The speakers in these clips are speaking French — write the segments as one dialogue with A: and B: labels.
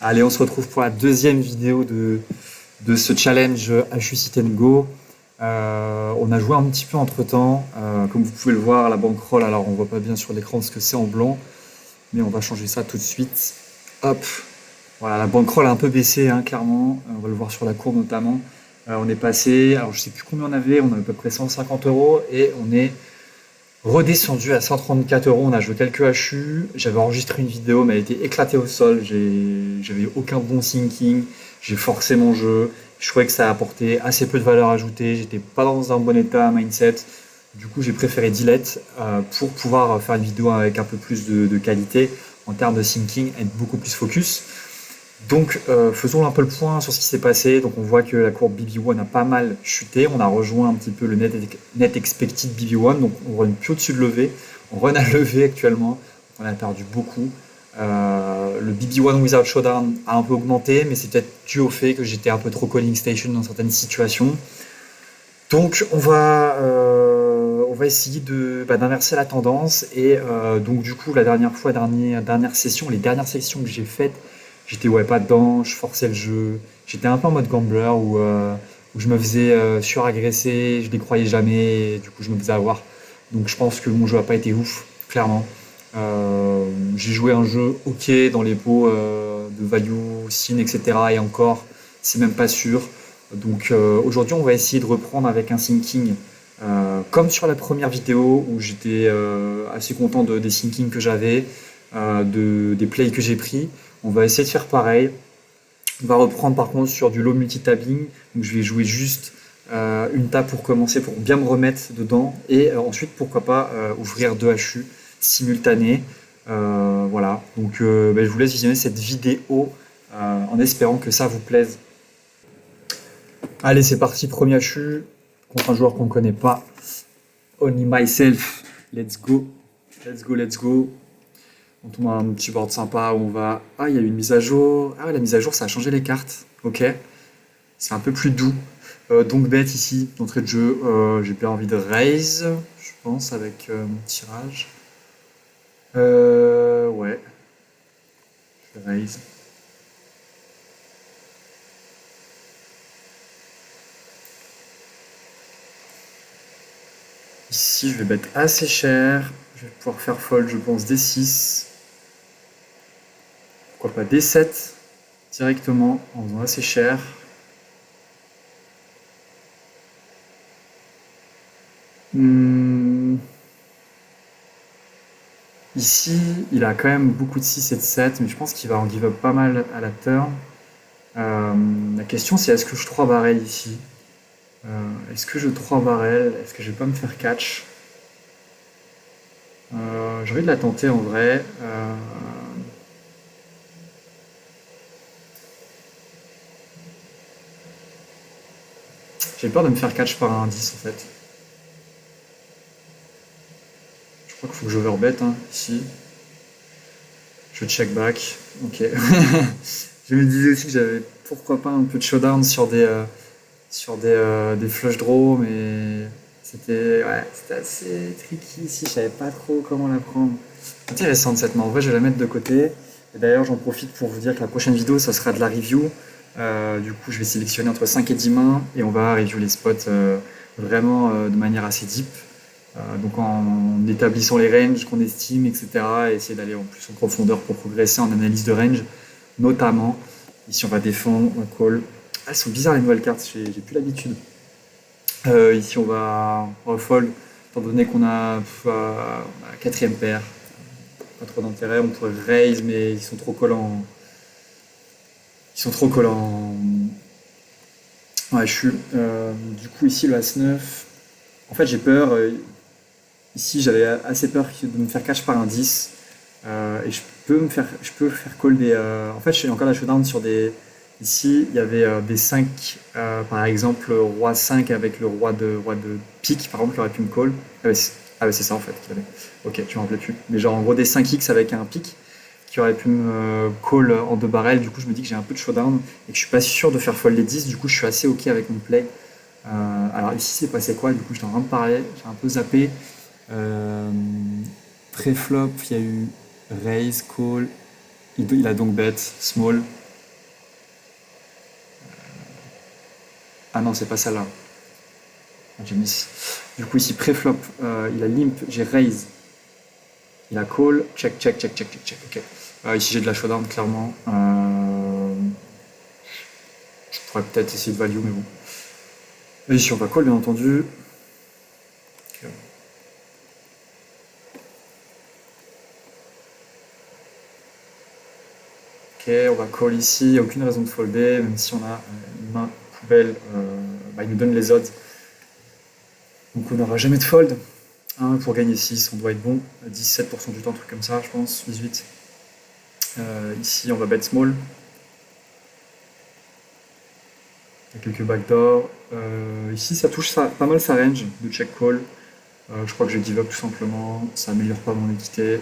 A: Allez, on se retrouve pour la deuxième vidéo de ce challenge HU Sit and Go. On a joué un petit peu entre temps. Comme vous pouvez le voir, la bankroll, alors on voit pas bien sur l'écran ce que c'est en blanc, mais on va changer ça tout de suite. Hop, voilà, la bankroll a un peu baissé, hein, clairement. On va le voir sur la courbe notamment. On est passé, alors je sais plus combien on avait à peu près 150 euros et on est redescendu à 134 euros. On a joué quelques HU. J'avais enregistré une vidéo, mais elle était éclatée au sol. J'avais aucun bon thinking. J'ai forcé mon jeu. Je trouvais que ça apportait assez peu de valeur ajoutée. J'étais pas dans un bon état mindset. Du coup, j'ai préféré delete pour pouvoir faire une vidéo avec un peu plus de qualité en termes de thinking, être beaucoup plus focus. Donc, faisons un peu le point sur ce qui s'est passé. Donc, on voit que la courbe BB1 a pas mal chuté. On a rejoint un petit peu le net expected BB1. Donc, on run plus au-dessus de levé. On run à levé actuellement. On a perdu beaucoup. Le BB1 without showdown a un peu augmenté, mais c'est peut-être dû au fait que j'étais un peu trop calling station dans certaines situations. Donc, on va essayer d'inverser la tendance. Et donc, du coup, la dernière session, les dernières sessions que j'ai faites, j'étais ouais, pas dedans, je forçais le jeu. J'étais un peu en mode gambler où je me faisais suragresser, je les croyais jamais, et du coup, je me faisais avoir. Donc, je pense que mon jeu a pas été ouf, clairement. J'ai joué un jeu ok dans les pots de value, sin, etc. Et encore, c'est même pas sûr. Donc aujourd'hui, on va essayer de reprendre avec un thinking comme sur la première vidéo où j'étais assez content des thinkings que j'avais, des plays que j'ai pris. On va essayer de faire pareil. On va reprendre par contre sur du low multitabbing. Donc je vais jouer juste une table pour commencer, pour bien me remettre dedans. Et ensuite, pourquoi pas ouvrir deux HU simultanés. Voilà. Donc je vous laisse visionner cette vidéo en espérant que ça vous plaise. Allez, c'est parti, premier HU contre un joueur qu'on ne connaît pas. Only myself. Let's go. Let's go, let's go. On tombe un petit board sympa où on va. Ah, il y a eu une mise à jour. Ah, ouais, la mise à jour, ça a changé les cartes. Ok. C'est un peu plus doux. Donc, bête ici, d'entrée de jeu. J'ai bien envie de raise, je pense, avec mon tirage. Ouais, je vais raise. Ici, je vais bet assez cher. Je vais pouvoir faire fold, je pense, D6. Pourquoi pas D7 directement en faisant assez cher. Hmm, Ici, il a quand même beaucoup de 6 et de 7, mais je pense qu'il va en give up pas mal à la turn. Euh, la question, c'est est-ce que je 3 barrel ici? Est-ce que je 3 barrel? Est-ce que je vais pas me faire catch? J'ai envie de la tenter en vrai. J'ai peur de me faire catch par un indice en fait. Je crois qu'il faut que j'overbet hein, ici. Je check back. Ok. Je me disais aussi que j'avais pourquoi pas un peu de showdown sur des flush draws, mais c'était assez tricky ici. Je savais pas trop comment la prendre. Intéressante cette main. En vrai, je vais la mettre de côté. Et d'ailleurs, j'en profite pour vous dire que la prochaine vidéo, ça sera de la review. Du coup, je vais sélectionner entre 5 et 10 mains et on va review les spots vraiment de manière assez deep. Donc en établissant les ranges qu'on estime, etc. Et essayer d'aller en plus en profondeur pour progresser en analyse de range, notamment. Ici, on va défendre, on va call. Ah, elles sont bizarres les nouvelles cartes, j'ai plus l'habitude. Ici, on va fold, étant donné qu'on a la quatrième paire. Pas trop d'intérêt, on pourrait raise, mais ils sont trop collants. Ils sont trop collants. Ouais, je suis. Du coup, ici, le As-9. En fait, j'ai peur. Ici, j'avais assez peur de me faire catch par un 10. Et je peux faire call des. En fait, je suis encore la showdown sur des. Ici, il y avait des 5, par exemple, roi 5 avec le roi de pique, par exemple, qui aurait pu me call. Ah ouais, c'est ça en fait qu'il avait. Ok, tu m'en rappelais plus. Mais genre en gros des 5x avec un pique qui aurait pu me call en deux barrels. Du coup, je me dis que j'ai un peu de showdown et que je suis pas sûr de faire fold les 10. Du coup, je suis assez ok avec mon play. Alors ici, c'est passé quoi? Du coup, j'étais en train de parler, j'ai un peu zappé. Euh, Pré-flop, il y a eu raise, call. Il a donc bet, small. Ah non, c'est pas celle-là. Ah, j'ai mis. Du coup, ici, pré-flop, il a limp, j'ai raise, il a call, check, check, check, check, check, check, ok. Ici, j'ai de la showdown, clairement. Je pourrais peut-être essayer de value, mais bon. Et ici, on va call, bien entendu. Ok, ok, on va call ici, il n'y a aucune raison de folder, même si on a une main poubelle, bah, il nous donne les odds. Donc on n'aura jamais de fold. Hein, pour gagner 6, on doit être bon. 17% du temps, un truc comme ça, je pense. 18. Ici, on va bet small. Il y a quelques backdoors. Ici, ça touche pas mal sa range de check call. Je crois que je give up tout simplement. Ça améliore pas mon équité.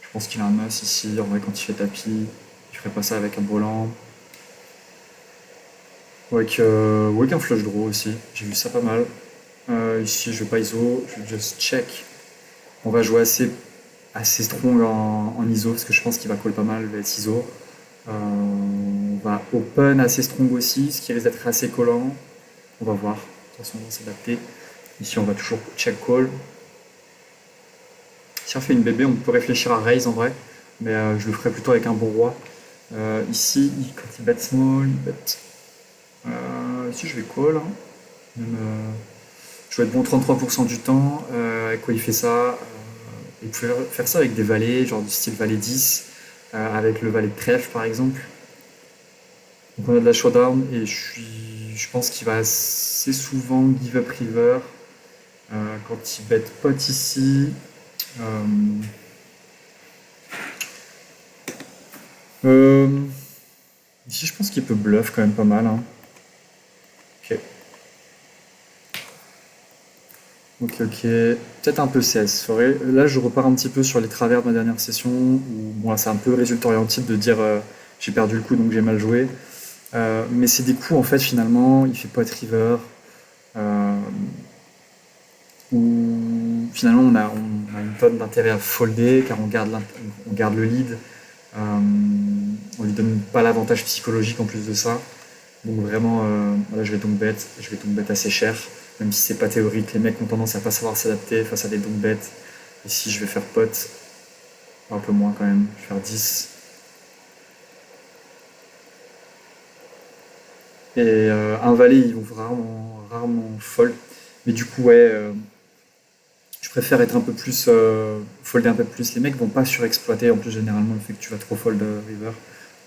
A: Je pense qu'il a un as ici. En vrai, quand il fait tapis, je ferais pas ça avec un volant. Ou avec un flush draw aussi. J'ai vu ça pas mal. Ici, je vais pas ISO. Je vais just check. On va jouer assez strong en ISO parce que je pense qu'il va call pas mal le ISO. On va open assez strong aussi, ce qui risque d'être assez collant. On va voir. De toute façon, on va s'adapter. Ici, on va toujours check call. Si on fait une bébé, on peut réfléchir à raise en vrai, mais je le ferai plutôt avec un bon roi. Ici, quand il bet small, il bet. Ici, je vais call, hein. Même, je vais être bon 33% du temps. Avec quoi il fait ça? Il peut faire ça avec des valets, genre du style valet 10, avec le valet de trèfle par exemple. Donc on a de la showdown et je pense qu'il va assez souvent give up river. Quand il bet pot ici, euh, euh, ici je pense qu'il peut bluff quand même pas mal, hein. Ok, ok, ok. Peut-être un peu CS. Là je repars un petit peu sur les travers de ma dernière session, où bon, là, c'est un peu résultat orienté de dire j'ai perdu le coup donc j'ai mal joué. Mais c'est des coups en fait finalement, il fait pot river. Euh, où finalement on a une tonne d'intérêt à folder car on garde le lead. On lui donne pas l'avantage psychologique en plus de ça. Donc vraiment, voilà, je vais donc bet assez cher, même si c'est pas théorique. Les mecs ont tendance à pas savoir s'adapter face à des donc bets. Ici, je vais faire pot, un peu moins quand même, je vais faire 10. Et un valet, ils vont rarement fold. Mais du coup, ouais, je préfère être un peu plus, folder un peu plus. Les mecs vont pas surexploiter en plus généralement le fait que tu vas trop fold river.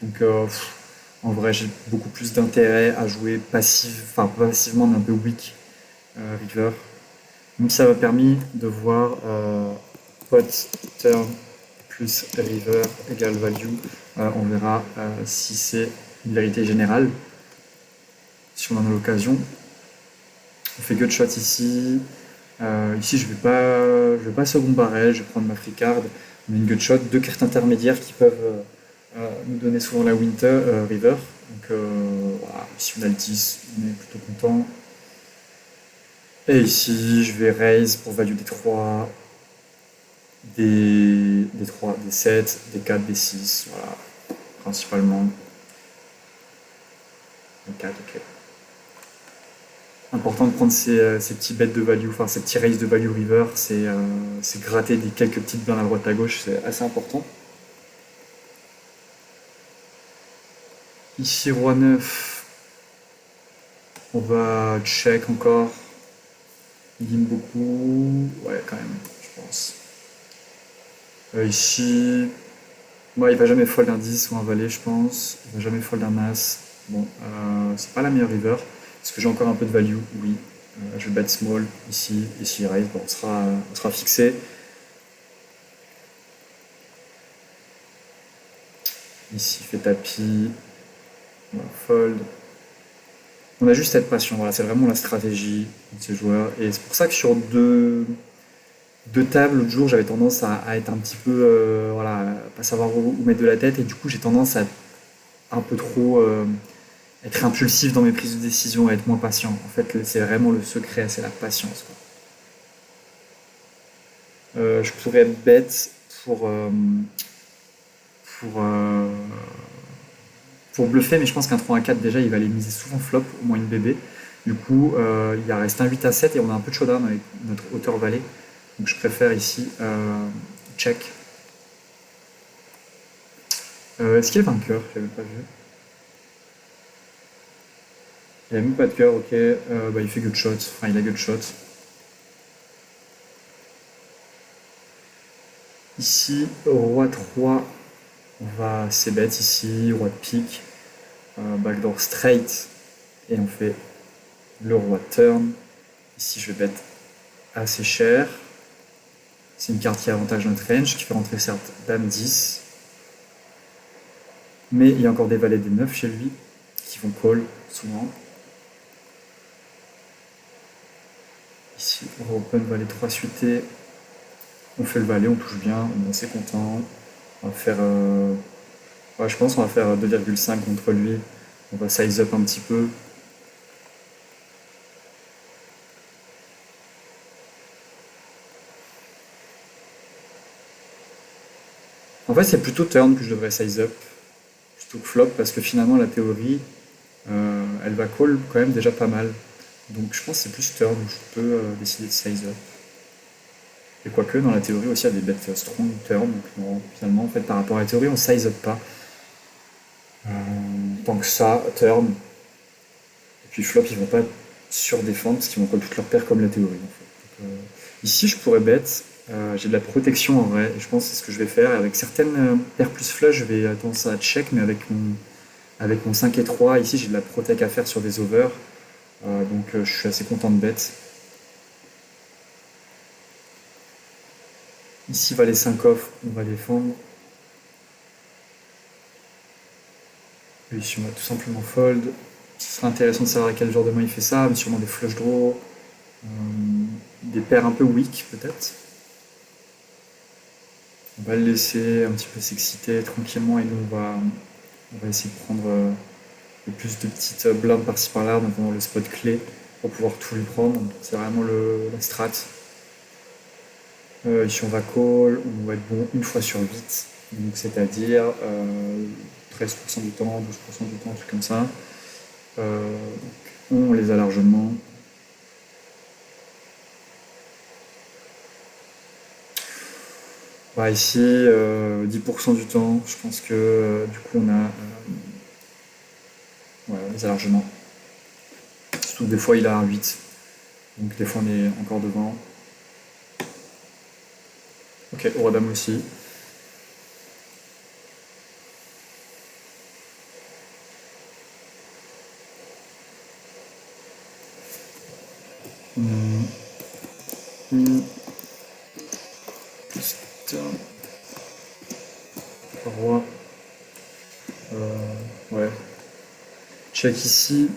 A: Donc en vrai j'ai beaucoup plus d'intérêt à jouer passif, enfin pas passivement mais un peu weak river. Donc ça m'a permis de voir pot turn plus river égale value. On verra si c'est une vérité générale, si on en a l'occasion. On fait gut shot ici. Ici, je vais pas second barrel, je vais prendre ma free card. On a une gut shot, deux cartes intermédiaires qui peuvent nous donner souvent la winter, river. Donc voilà, ici on a le 10, on est plutôt content. Et ici, je vais raise pour value des 3, des 3, des 7, des 4, des 6, voilà, principalement. Des 4, ok. Important de prendre ces petits bets de value, enfin ces petits raises de value river, c'est gratter des quelques petites blindes à droite à gauche, c'est assez important. Ici roi 9, on va check encore, il game beaucoup, ouais quand même, je pense. Ici, moi il va jamais fold un 10 ou un valet je pense, il va jamais fold un as. Bon, c'est pas la meilleure river, est-ce que j'ai encore un peu de value? Oui. Je vais bet small ici, ici raise, bon, on sera fixé. Ici, il fait tapis, on va fold. On a juste à être patient, voilà, c'est vraiment la stratégie de ces joueurs. Et c'est pour ça que sur deux tables, l'autre jour, j'avais tendance à être un petit peu, voilà, pas savoir où mettre de la tête. Et du coup, j'ai tendance à un peu trop être impulsif dans mes prises de décision, à être moins patient. En fait, c'est vraiment le secret, c'est la patience, quoi. Je pourrais être bête pour, pour, pour bluffer, mais je pense qu'un 3 à 4 déjà il va les miser souvent flop, au moins une bébé. Du coup, il reste un 8 à 7 et on a un peu de showdown avec notre hauteur valet. Donc je préfère ici check. Est-ce qu'il y a vainqueur? Je l'avais pas vu. Il n'y a même pas de cœur, ok. Bah, il fait gut shot. Enfin, il a gut shot. Ici, roi 3, on va c-bet ici, roi de pique, backdoor straight, et on fait le roi turn. Ici, je vais bet assez cher. C'est une carte qui avantage notre range, qui fait rentrer certes dame 10, mais il y a encore des valets des 9 chez lui, qui vont call souvent. Ici, on open valet 3 suité, on fait le valet, on touche bien, on est assez content. On va faire, ouais, je pense qu'on va faire 2,5 contre lui. On va size up un petit peu. En fait, c'est plutôt turn que je devrais size up plutôt que flop parce que finalement la théorie, elle va call quand même déjà pas mal. Donc je pense que c'est plus turn où je peux décider de size up. Et quoique dans la théorie aussi il y a des bêtes strong turn, donc non, finalement en fait par rapport à la théorie on size up pas. Tant que ça, turn. Et puis flop ils vont pas surdéfendre parce qu'ils vont call toutes leurs paires comme la théorie en fait. Donc, ici je pourrais bet, j'ai de la protection en vrai, et je pense que c'est ce que je vais faire. Avec certaines paires plus flush, je vais tendance à check, mais avec mon 5 et 3, ici j'ai de la protec à faire sur des overs, donc je suis assez content de bet. Ici va les 5 off, on va défendre. Et ici on va tout simplement fold. Ce serait intéressant de savoir à quel genre de main il fait ça, mais sûrement des flush draws, des paires un peu weak peut-être. On va le laisser un petit peu s'exciter tranquillement et nous on va essayer de prendre le plus de petites blindes par-ci par-là, donc on a le spot clé pour pouvoir tout lui prendre. C'est vraiment la strat. Ici on va call, on va être bon une fois sur 8, donc c'est-à-dire 13% du temps, 12% du temps, un truc comme ça. On les a largement. Bah, ici, 10% du temps, je pense que du coup on a. Ouais, on les a largement. Surtout que des fois il a un 8, donc des fois on est encore devant. Ok, roi dame aussi. Une. Putain. Roi. Ouais. Check ici.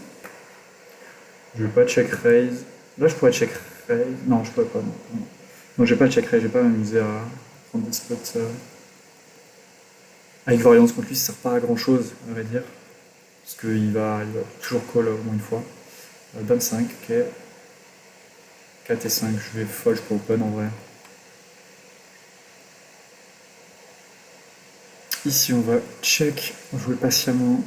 A: Je vais pas check raise. Là, je pourrais check raise. Non, je pourrais pas. Non, non. Non, je vais pas check raise. Je vais pas m'amuser à prendre des spots. Avec variance contre lui, ça sert pas à grand chose, à vrai dire. Parce il va toujours call au moins une fois. Dame 5, ok. 4 et 5, je vais fold, je peux open en vrai. Ici, on va check, jouer patiemment.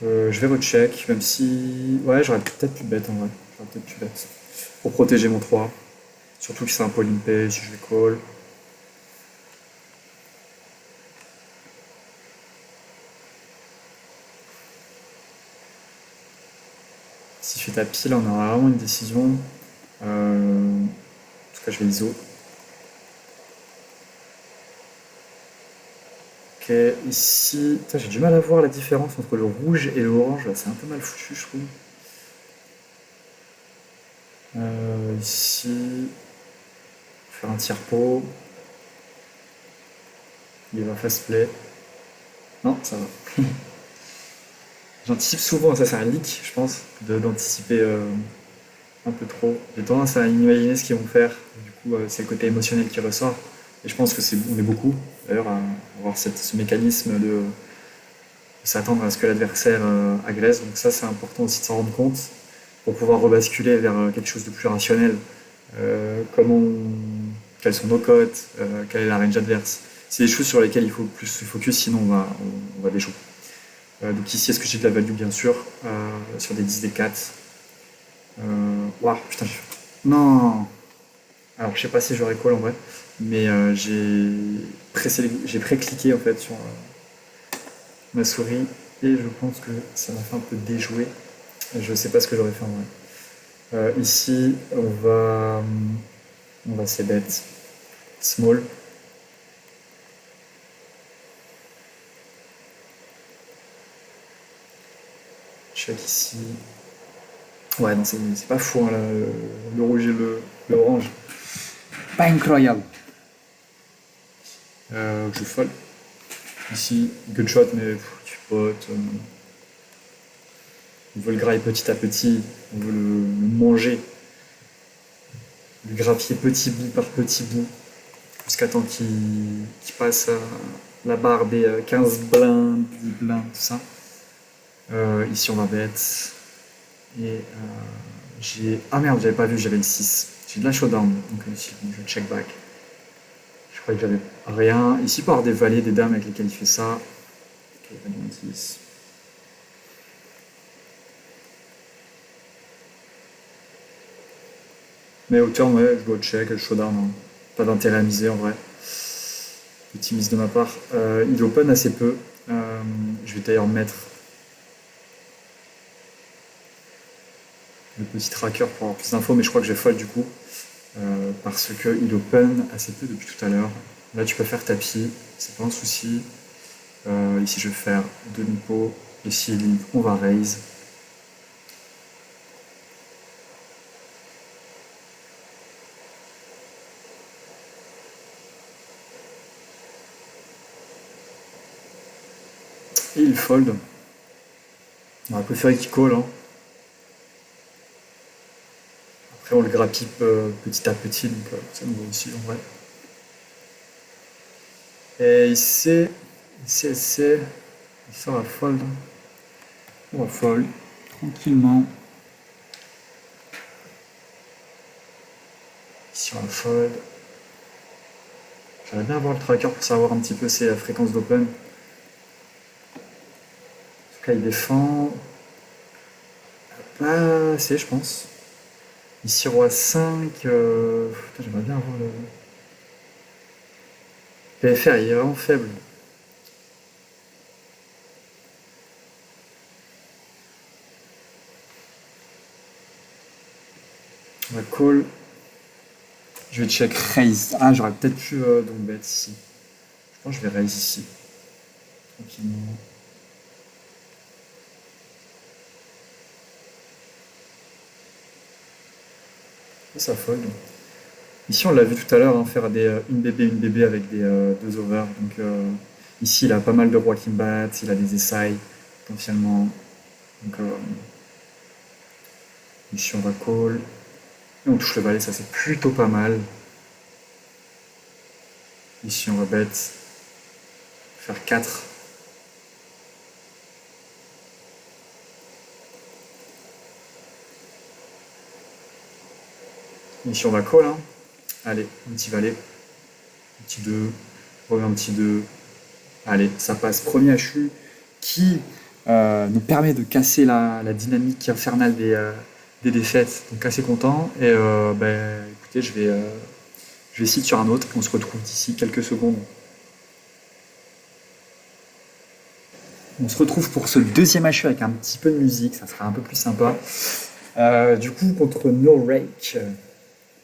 A: Je vais recheck, même si. Ouais, j'aurais peut-être pu bet en vrai. J'aurais peut-être pu bet. Pour protéger mon 3. Surtout que c'est un Pauline Pay, si je vais call. Si je fais tapis, là, on aura vraiment une décision. En tout cas, je vais ISO. Ok, ici. J'ai du mal à voir la différence entre le rouge et le orange. C'est un peu mal foutu, je trouve. Ici. Faire un tiers-pot. Il va fast play. Non, ça va. J'anticipe souvent, ça c'est un leak, je pense, d'anticiper un peu trop. J'ai tendance à imaginer ce qu'ils vont faire. Du coup, c'est le côté émotionnel qui ressort. Et je pense que on est beaucoup, d'ailleurs, à avoir ce mécanisme de s'attendre à ce que l'adversaire agresse. Donc ça, c'est important aussi de s'en rendre compte pour pouvoir rebasculer vers quelque chose de plus rationnel. Quelles sont nos cotes, quelle est la range adverse. c'est des choses sur lesquelles il faut plus se focus, sinon on va déjouer. Donc ici, est-ce que j'ai de la value? Bien sûr, sur des 10, des 4. Ouah, putain, non. Alors, je sais pas si j'aurais call en vrai, mais j'ai pré-cliqué en fait sur ma souris et je pense que ça m'a fait un peu déjouer. Je sais pas ce que j'aurais fait en vrai. Ici, on va c'est bête. Small. Check ici. Ouais, non, c'est pas fou, hein, là, le rouge et le orange. Pas incroyable. Je fold. Ici, good shot, mais tu potes. On veut le grailler petit à petit, on veut le manger, le graffier petit bout par petit bout, jusqu'à temps qu'il passe la barre des 15 blindes, 10 blindes, tout ça. Ici, on va bet. Et j'ai. Ah merde, j'avais pas vu, j'avais le 6. J'ai de la showdown, donc ici, je check back. Je croyais que j'avais rien. Ici, il peut y avoir des valets, des dames avec lesquelles il fait ça. Ok, valet 10. Mais au turn, ouais, je dois check, le showdown, hein. Pas d'intérêt à miser en vrai. Petit mise de ma part. Il open assez peu. Je vais d'ailleurs mettre le petit tracker pour avoir plus d'infos, mais je crois que j'ai fold du coup. Parce qu'il open assez peu depuis tout à l'heure. Là, tu peux faire tapis, c'est pas un souci. Ici, je vais faire demi-pot. Ici, limp, on va raise. Et il fold. On va préférer qu'il call, hein. Après, on le grappille petit à petit, donc ça nous va aussi en vrai. Et il sort à fold. On va fold tranquillement. Ici, on va fold. J'aimerais bien avoir le tracker pour savoir un petit peu ses fréquences d'open. En tout cas, il défend pas assez, je pense. Ici, roi 5. J'aimerais bien avoir le. PFR, il est vraiment faible. On va call. Je vais check raise. Ah, j'aurais peut-être pu donc bet ici. Je pense que je vais raise ici. Tranquillement. Et ça fold. Ici, on l'a vu tout à l'heure, hein, faire des une BB avec des deux overs. Donc ici, il a pas mal de rois qui me battent, il a des essais potentiellement. Donc ici, on va call. Et on touche le valet, ça c'est plutôt pas mal. Ici, on va bet. Faire 4. Ici, on va call, hein. Allez, un petit valet. Un petit 2. Revient un petit 2. Allez, ça passe. Premier HU qui nous permet de casser la dynamique infernale des défaites. Donc assez content. Et écoutez, je vais essayer sur un autre. On se retrouve d'ici quelques secondes. On se retrouve pour ce deuxième HU avec un petit peu de musique. Ça sera un peu plus sympa. Du coup, contre No Rake,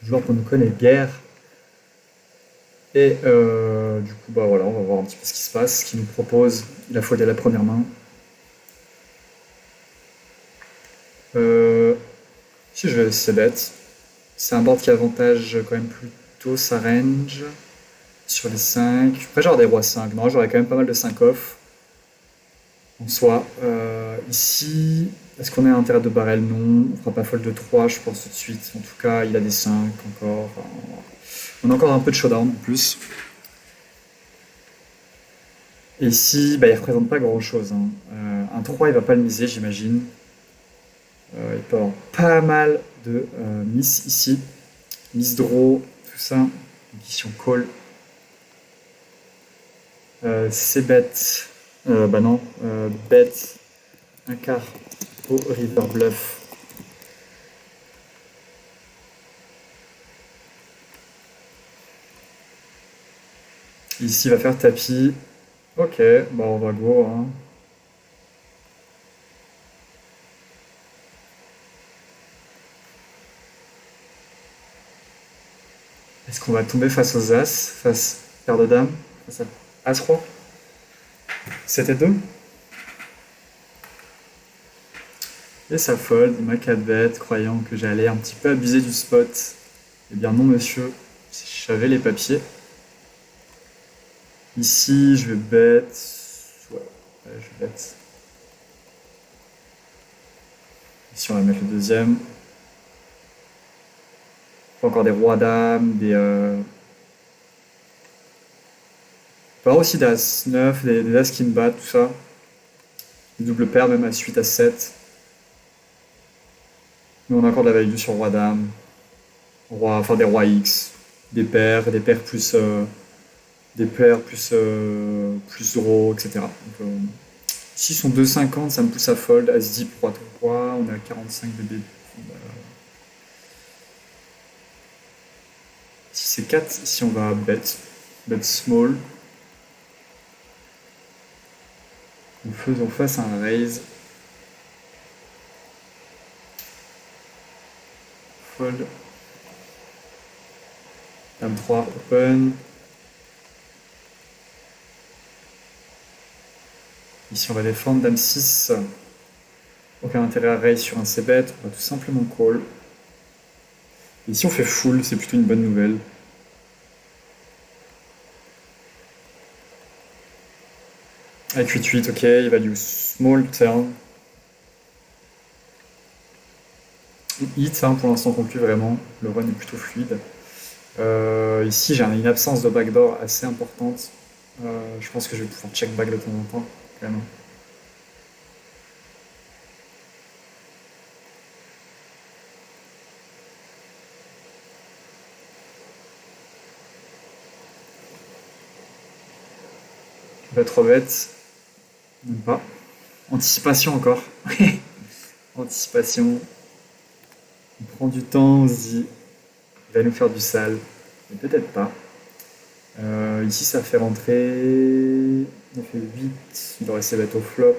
A: joueur qu'on ne connaît guère. Et du coup, bah voilà, on va voir un petit peu ce qui se passe, ce qu'il nous propose. Il a foldé à la première main. Si je vais laisser bête. C'est un board qui avantage quand même plutôt sa range sur les 5. Après, j'aurais des rois 5. Non, j'aurais quand même pas mal de 5 off en soi. Ici, est-ce qu'on a intérêt de barrel? Non. On fera pas fold de 3, je pense tout de suite. En tout cas, il a des 5 encore. Enfin, on a encore un peu de showdown en plus. Et ici, bah, il représente pas grand chose, hein. Un 3, il va pas le miser, j'imagine. Il peut avoir pas mal de miss ici. Miss draw, tout ça. Donc ici on call. C'est bête. Bah non. Bête. Un quart au river bluff. Ici, il va faire tapis. Ok, bah on va go, hein. Est-ce qu'on va tomber face aux As, face paire de dames, face à As-Roi? 7 et 2. Et ça fold, il m'a 4 bêtes, croyant que j'allais un petit peu abuser du spot. Eh bien non monsieur, j'avais les papiers. Ici, je vais bet. Ouais, je vais bet. Ici, on va mettre le deuxième. Encore des rois dames, des. On peut avoir aussi des as 9, des as qui me battent, tout ça. Des doubles paires, même à suite à 7. Mais on a encore de la value sur roi dame. Roi, enfin des rois X. Des paires plus. Des paires plus euros, etc. Donc, ici, ils sont 2,50, ça me pousse à fold. As-10 roi 3, on est à 45 de début. Si c'est 4, ici on va bet small. Nous faisons face à un raise. Fold. Dame 3, open. Ici on va défendre. Dame 6. Aucun intérêt à raise sur un c-bet. On va tout simplement call. Ici on fait full, c'est plutôt une bonne nouvelle. Avec 8-8, ok, il value small turn. Hit, hein, pour l'instant conclu vraiment. Le run est plutôt fluide. Ici, j'ai une absence de backdoor assez importante. Je pense que je vais pouvoir check back de temps en temps, quand même. Je vais être bête. Même pas. Anticipation encore. Anticipation. On prend du temps, on se dit, il va nous faire du sale. Mais peut-être pas. Ici, ça fait rentrer. On fait 8. Il va rester bête au flop.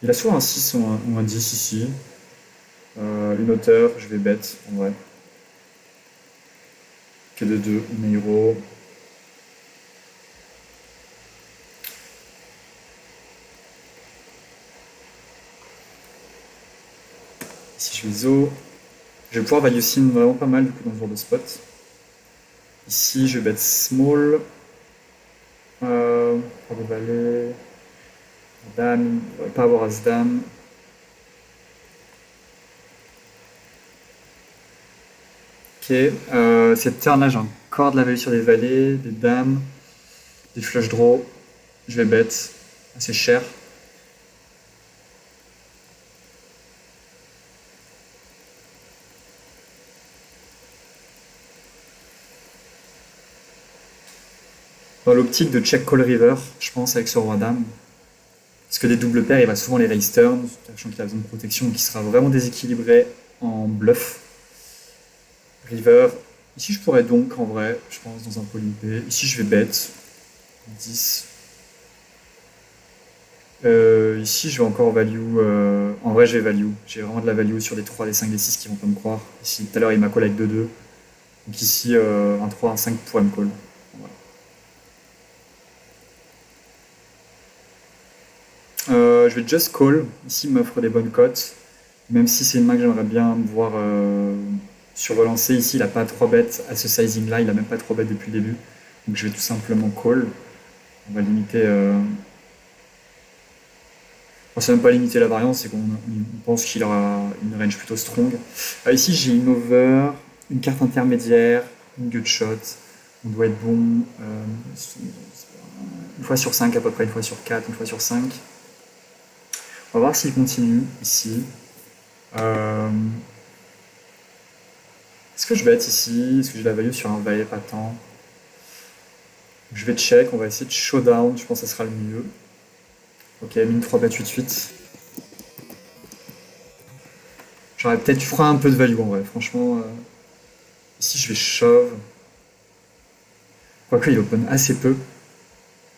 A: Il a soit un 6 ou un 10 ici. Une hauteur, je vais bête en vrai. Que de 2, Meiro. Ici, je vais zo. Je vais pouvoir value sim vraiment pas mal du coup dans ce genre de spot. Ici, je vais bet small. Pas de valet. Dame. Il ne va pas avoir as-dame. Ok. Cette turn-là, j'ai encore de la value sur des valets, des dames, des flush draw. Je vais bet. Assez cher. Dans l'optique de check call river, je pense, avec ce roi dame. Parce que des doubles paires, il va souvent les raise turn, sachant qu'il a besoin de protection, qui sera vraiment déséquilibré en bluff. River. Ici, je pourrais donc, en vrai, je pense, dans un polypé. Ici, je vais bet. 10. Ici, je vais encore value. En vrai, j'ai value. J'ai vraiment de la value sur les 3, les 5, les 6 qui vont pas me croire. Ici, tout à l'heure, il m'a call avec 2-2. Donc ici, un 3, un 5 pourrait me call. Voilà. Je vais just call. Ici, il m'offre des bonnes cotes. Même si c'est une main que j'aimerais bien me voir surrelancer. Ici, il n'a pas 3 bêtes à ce sizing-là. Il n'a même pas 3 bêtes depuis le début. Donc je vais tout simplement call. On va limiter. On ne sait même pas limiter la variance, c'est qu'on pense qu'il aura une range plutôt strong. Ici, j'ai une over, une carte intermédiaire, une gut shot. On doit être bon une fois sur 5 à peu près, une fois sur 4, une fois sur 5. On va voir s'il continue ici. Est-ce que je bet ici? Est-ce que j'ai la value sur un valet patent? Je vais check, on va essayer de showdown, je pense que ça sera le mieux. Ok, mine 3 bet 8-8. J'aurais peut-être dû prendre un peu de value en vrai, franchement. Ici je vais shove. Quoique il open assez peu.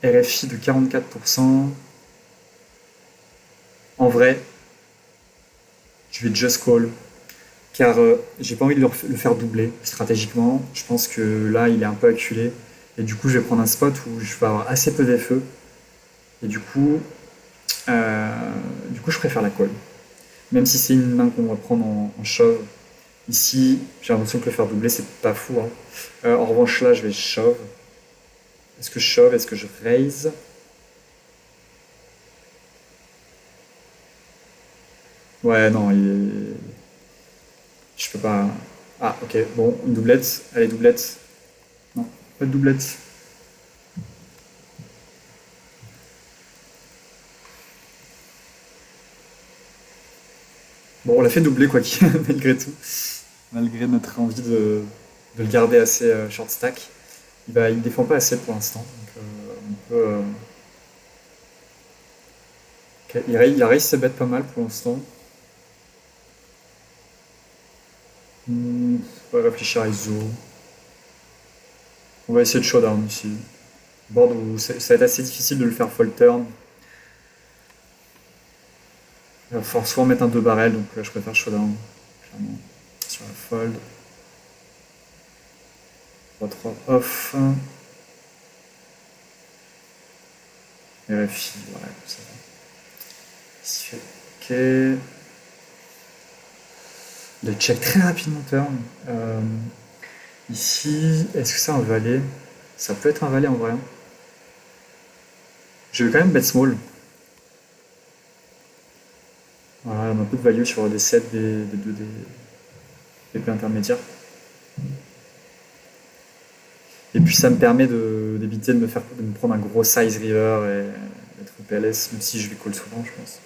A: RFI de 44%. En vrai, je vais just call. Car j'ai pas envie de le faire doubler stratégiquement. Je pense que là il est un peu acculé. Et du coup je vais prendre un spot où je vais avoir assez peu d'FE. Et du coup je préfère la call. Même si c'est une main qu'on va prendre en shove. Ici, j'ai l'impression que le faire doubler, c'est pas fou. Hein. En revanche, là, je vais shove. Est-ce que je shove? Est-ce que je raise? Ouais, non, je peux pas. Ah, ok, bon, une doublette. Allez, doublette. Non, pas de doublette. Bon, on l'a fait doubler, quoi qu'il, malgré tout. Malgré notre envie de le garder assez short stack. Il défend pas assez pour l'instant. Donc, on peut. Ok, il raise ses bêtes pas mal pour l'instant. On va réfléchir à ISO. On va essayer de showdown ici. Board où ça va être assez difficile de le faire fall turn. Il va falloir soit mettre un 2 barrel, donc je préfère showdown. Clairement. Sur la fold. 3-3 off. RFI, ouais, ça va. Ici, ok. De check très rapidement turn. Ici, est-ce que c'est un valet? Ça peut être un valet en vrai. Je vais quand même bet small. Voilà, on a un peu de value sur des sets des intermédiaires. Et puis ça me permet d'éviter de me prendre un gros size river et d'être PLS, même si je vais call souvent, je pense.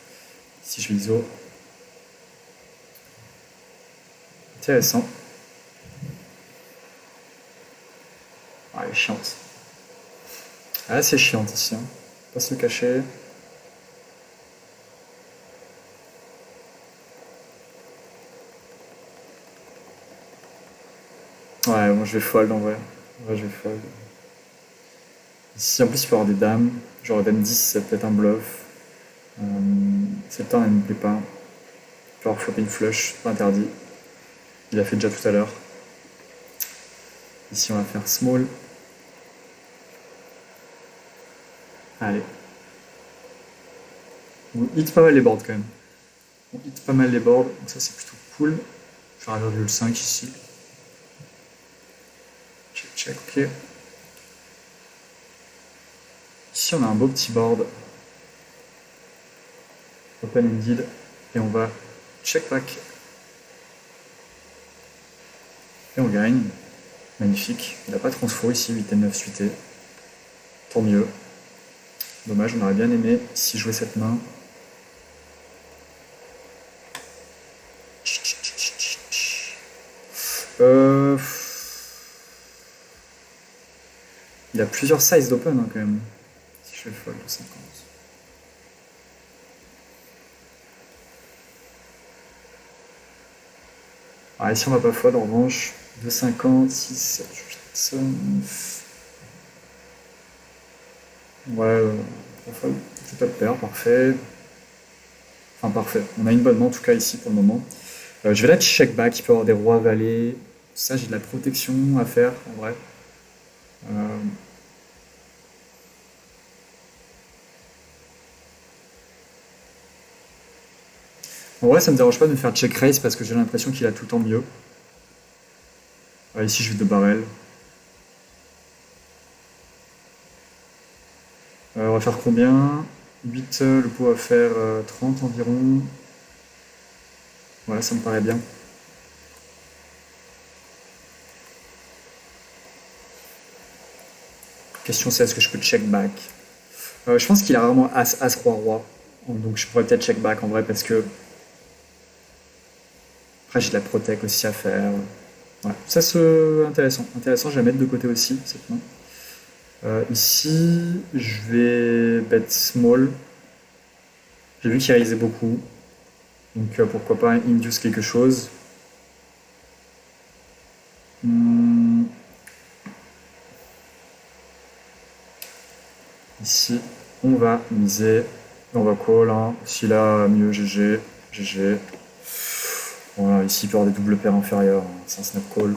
A: Si je vais ISO. Intéressant. Ah, elle est chiante. Ah, c'est chiante ici. Hein. Pas se le cacher. Ouais, moi je vais fold en vrai. En vrai, je vais fold. Ici, en plus, il peut y avoir des dames. Genre dame 10, c'est peut-être un bluff. Cette temps, elle ne me plaît pas. Il peut avoir flopé une flush, pas interdit. Il a fait déjà tout à l'heure. Ici, on va faire small. Allez. On hit pas mal les boards quand même. On hit pas mal les boards, donc ça c'est plutôt cool. Je vais faire 1,5 ici. Check, check, ok. Ici, on a un beau petit board. Open ended. Et on va check back. Et on gagne. Magnifique. Il n'a pas transfo ici, 8 et 9 suité. Tant mieux. Dommage, on aurait bien aimé si jouer cette main. Il a plusieurs sizes d'open hein, quand même. Si je fais fold de 50. Ah, ici on va pas fold en revanche. 2,50, 6, 7, 8, 9. Ouais, on fold. C'est pas de paire, parfait. Enfin, parfait. On a une bonne main en tout cas ici pour le moment. Je vais là check back, il peut y avoir des rois valets. Ça, j'ai de la protection à faire en vrai. Euh, En vrai, ça me dérange pas de me faire check raise parce que j'ai l'impression qu'il a tout le temps mieux. Ici, je vais de barrel. On va faire combien? 8, le pot va faire 30 environ. Voilà, ça me paraît bien. Question c'est est-ce que je peux check back? Je pense qu'il a rarement As, As, Roi, Roi. Donc je pourrais peut-être check back en vrai parce que. Après, j'ai de la protect aussi à faire. Ouais. Ça, c'est intéressant. Intéressant, je vais la mettre de côté aussi, cette main. Ici, je vais bet small. J'ai vu qu'il raisait beaucoup. Donc pourquoi pas induce quelque chose. Hmm, Ici, on va miser. On va call. Hein. Si là, mieux GG. GG. Voilà, ici, il peut y avoir des doubles paires inférieures. Hein. C'est un snap call.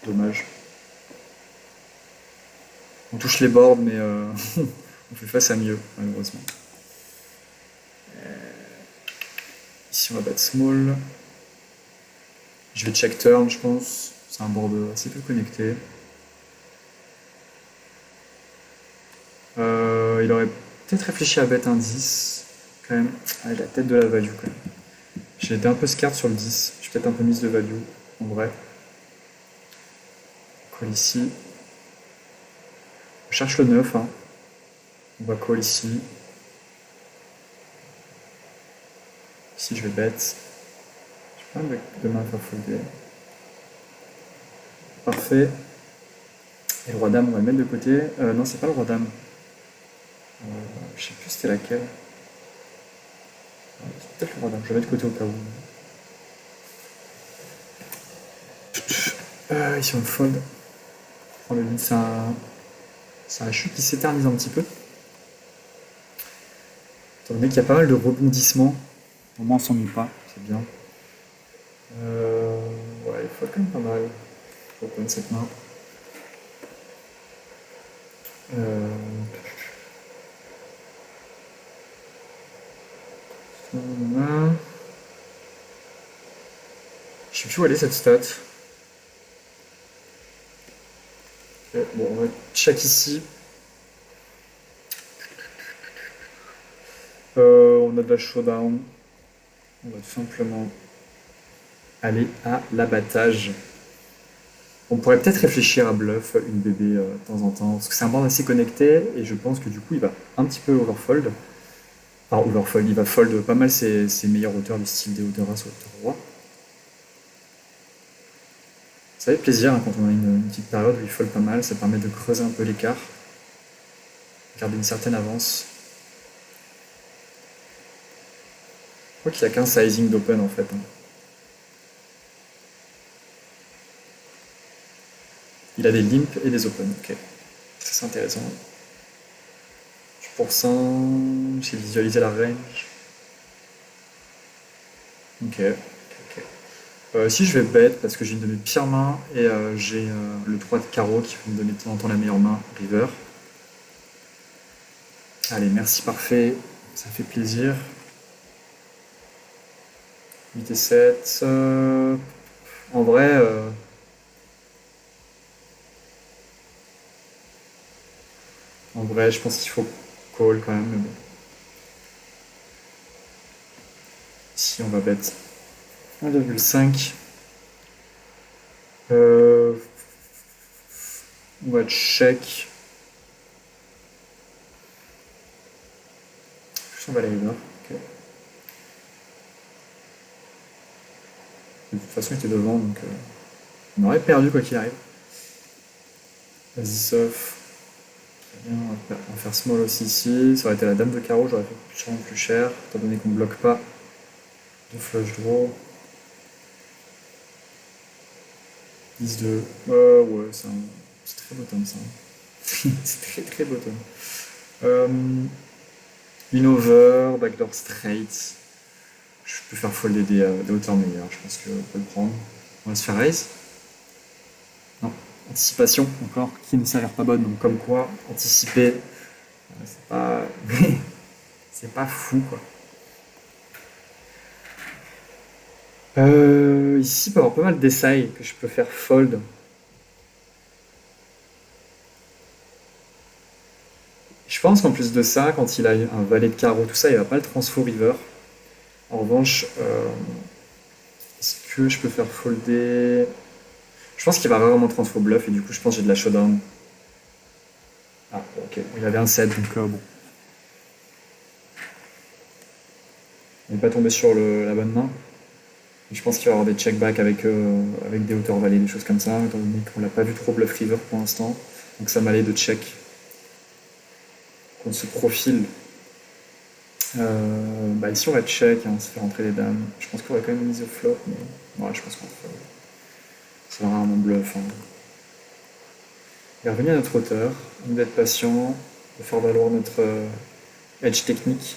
A: Dommage. On touche les boards, mais on fait face à mieux, malheureusement. Ici, on va battre small. Je vais check turn, je pense. C'est un board assez peu connecté. Il aurait peut-être réfléchi à bet un 10, quand même. Ah, il a la tête de la value, quand même. J'ai été un peu scared sur le 10. J'ai peut-être un peu mise de value, en vrai. Call ici. On cherche le 9, hein. On va call ici. Ici, je vais bet. J'ai pas de main à faire folder. Parfait. Et le roi dame, on va le mettre de côté. Non, c'est pas le roi dame. Je sais plus c'était laquelle. C'est peut-être le roi dame. Je vais mettre de côté au cas où. Ici, on fold. On prend le lead. C'est un chute qui s'éternise un petit peu. Étant donné qu'il y a pas mal de rebondissements. Au moins, on s'ennuie pas. C'est bien. Ouais, il faut quand même pas mal. Pour open cette main. Je sais plus où aller cette stat. Ok, bon, on va check ici. On a de la showdown. On va tout simplement aller à l'abattage. On pourrait peut-être réfléchir à bluff une bébé de temps en temps, parce que c'est un board assez connecté, et je pense que du coup il va un petit peu overfold. Enfin, overfold, il va fold pas mal ses meilleurs auteurs du style des hauteurs as, hauteur roi. Ça fait plaisir hein, quand on a une petite période où il fold pas mal, ça permet de creuser un peu l'écart, garder une certaine avance. Je crois qu'il n'y a qu'un sizing d'open en fait. Hein. Il a des limps et des open, ok. Ça c'est intéressant. Du pourcent, j'ai visualisé la range. Ok. Si je vais bet parce que j'ai une de mes pires mains et j'ai le 3 de carreau qui va me donner de temps en temps la meilleure main, river. Allez, merci, parfait, ça fait plaisir. 8 et 7. En vrai, je pense qu'il faut call quand même, mais bon. Ici, on va bet 1,5. On va check. On va aller river. Ok. De toute façon, il était devant, donc on aurait perdu quoi qu'il arrive. Vas-y, sauf. Très bien, on va faire small aussi ici. Ça aurait été la dame de carreau, j'aurais fait sûrement plus cher, étant donné qu'on ne bloque pas de flush draw. 10-2. Ouais, c'est très bottom ça. C'est très très bottom. In over, backdoor straight. Je peux faire folder des hauteurs meilleures, je pense qu'on peut le prendre. On va se faire raise. Non, anticipation encore, qui ne s'avère pas bonne, donc comme quoi, anticiper, c'est pas. C'est pas fou quoi. Ici, il peut y avoir pas mal d'essais que je peux faire fold. Je pense qu'en plus de ça, quand il a un valet de carreau, tout ça, il va pas le transfo river. En revanche, est-ce que je peux faire folder? Je pense qu'il va vraiment transfo bluff et du coup, je pense que j'ai de la showdown. Ah, ok. Il avait un 7, donc bon. Il n'est pas tombé sur la bonne main. Je pense qu'il va y avoir des check-back avec des hauteurs valets, des choses comme ça, étant donné qu'on l'a pas vu trop bluff river pour l'instant. Donc ça m'allait de check contre ce profil. Bah ici on va check, hein, ça fait rentrer les dames. Je pense qu'on aurait quand même mis au flop, mais ouais, je pense qu'on va ça va rarement bluff. Hein. Et revenir à notre hauteur, d'être patient, de faire valoir notre edge technique.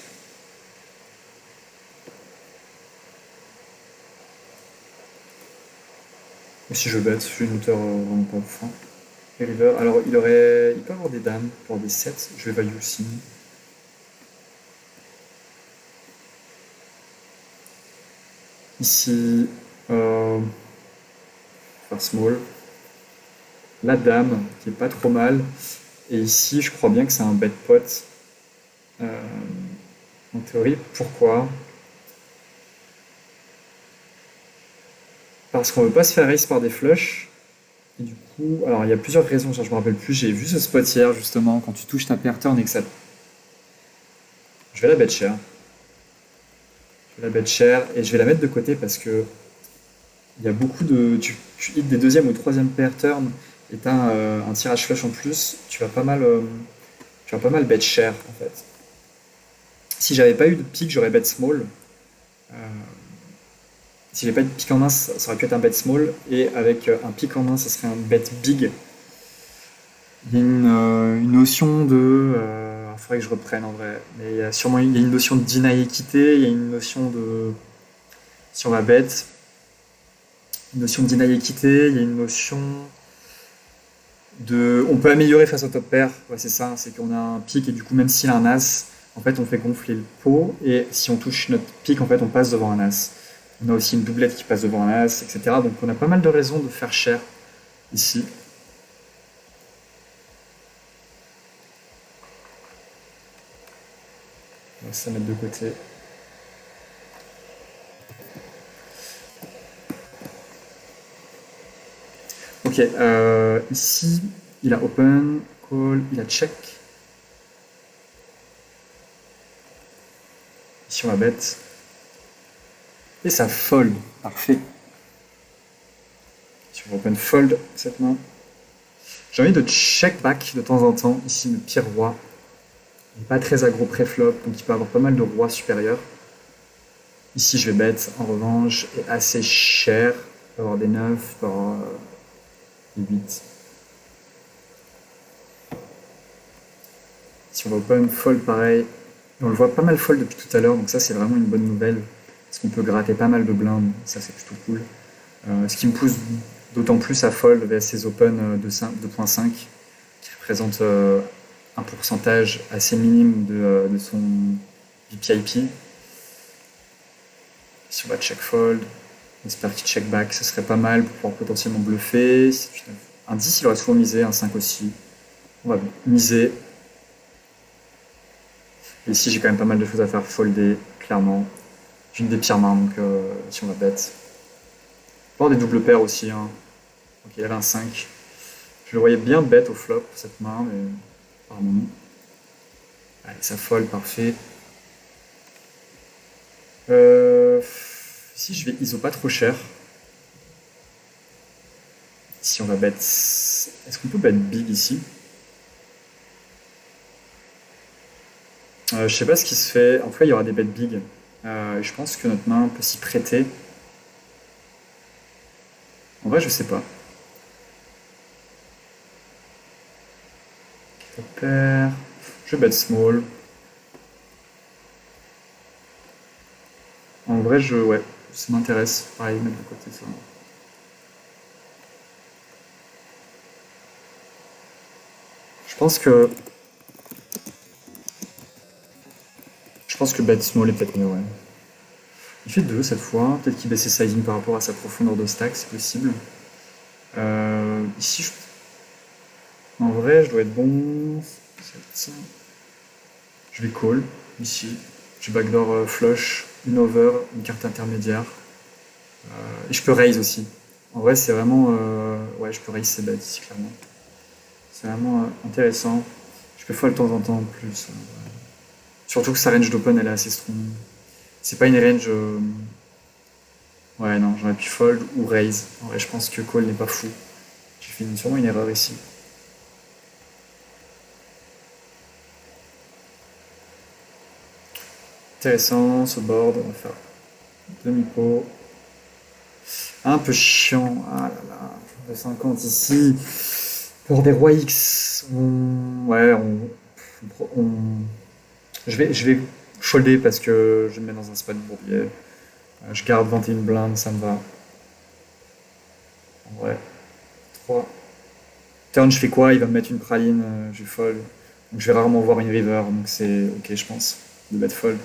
A: Et si je bête, je suis une hauteur vraiment pas ouf. Hein. Et river, alors il peut avoir des dames pour des 7, je vais value aussi. Ici, faire small. La dame, qui est pas trop mal. Et ici, je crois bien que c'est un bet pot. Euh, en théorie, pourquoi? Parce qu'on veut pas se faire raise par des flushs. Et du coup, alors il y a plusieurs raisons, genre, je me rappelle plus. J'ai vu ce spot hier justement, quand tu touches ta pair turn et que ça. Je vais la bet cher. Je vais la bet cher et je vais la mettre de côté parce que il y a beaucoup de. Tu hits des deuxième ou troisième pair turn et t'as un tirage flush en plus, tu vas pas mal bet cher en fait. Si j'avais pas eu de pique, j'aurais bet small. Euh, si j'avais pas eu de pique en main, ça aurait pu être un bet small. Et avec un pique en main, ça serait un bet big. Il y a une notion de. Il faudrait que je reprenne en vrai. Mais il y a une notion de deny équité, il y a une notion de. Si on va bet, une notion de deny équité, il y a une notion de. On peut améliorer face au top pair. Ouais, c'est ça, c'est qu'on a un pique et du coup, même s'il a un as, en fait, on fait gonfler le pot. Et si on touche notre pique, en fait, on passe devant un as. On a aussi une doublette qui passe devant un as, etc. Donc on a pas mal de raisons de faire cher ici. On va ça mettre de côté. Ok, ici, il a open, call, il a check. Ici, on va bet. Et ça fold. Parfait. Si on va open fold cette main. J'ai envie de check back de temps en temps. Ici, le pire roi. Il n'est pas très aggro pré-flop, donc il peut avoir pas mal de rois supérieurs. Ici, je vais bet, en revanche, est assez cher. Il peut avoir des 9, il peut avoir des 8. Si on va open fold, pareil. Et on le voit pas mal fold depuis tout à l'heure, donc ça, c'est vraiment une bonne nouvelle. Parce qu'on peut gratter pas mal de blindes, ça, c'est plutôt cool. Ce qui me pousse d'autant plus à fold vers ces open de 2.5, qui représentent un pourcentage assez minime de son VPIP. Si on va check fold, on espère qu'il check back, ce serait pas mal pour pouvoir potentiellement bluffer. Un 10, il aurait souvent misé, un 5 aussi. On va miser. Et ici, j'ai quand même pas mal de choses à faire folder, clairement. J'ai une des pires mains, donc si on va bet. On peut avoir des doubles paires aussi. Hein. Donc il y avait un 5. Je le voyais bien bet au flop, cette main, mais apparemment non. Allez, ça fold, parfait. Ici, je vais ISO pas trop cher. Ici, on va bet. Est-ce qu'on peut bet big ici? Je sais pas ce qui se fait. En tout cas, il y aura des bets big. Je pense que notre main peut s'y prêter. En vrai, je sais pas. Pair. Je bet small. En vrai, ouais, ça m'intéresse. Pareil, mettre de côté ça. Je pense que. Je pense que bet small est peut-être mieux, ouais. Il fait 2 cette fois. Peut-être qu'il baisse ses sizing par rapport à sa profondeur de stack, c'est possible. Ici, en vrai, je dois être bon. Je vais call, ici. Je backdoor flush, une over, une carte intermédiaire. Et je peux raise aussi. En vrai, c'est vraiment. Ouais, je peux raise ces bêtes ici, clairement. C'est vraiment intéressant. Je peux fold de temps en temps en plus. Surtout que sa range d'open, elle est assez strong. C'est pas une range. Ouais, non, j'aurais pu fold ou raise. En vrai, je pense que call n'est pas fou. J'ai fait sûrement une erreur ici. Intéressant, ce board, on va faire demi-pot. Un peu chiant. Ah là là, de 50 ici. Pour des rois X, ouais, je vais folder parce que je me mets dans un spot de bourbier. Je garde 21 blindes, ça me va. En vrai, 3. Turn, je fais quoi? Il va me mettre une praline, je fold. Donc je vais rarement voir une river, donc c'est ok, je pense, de bet fold.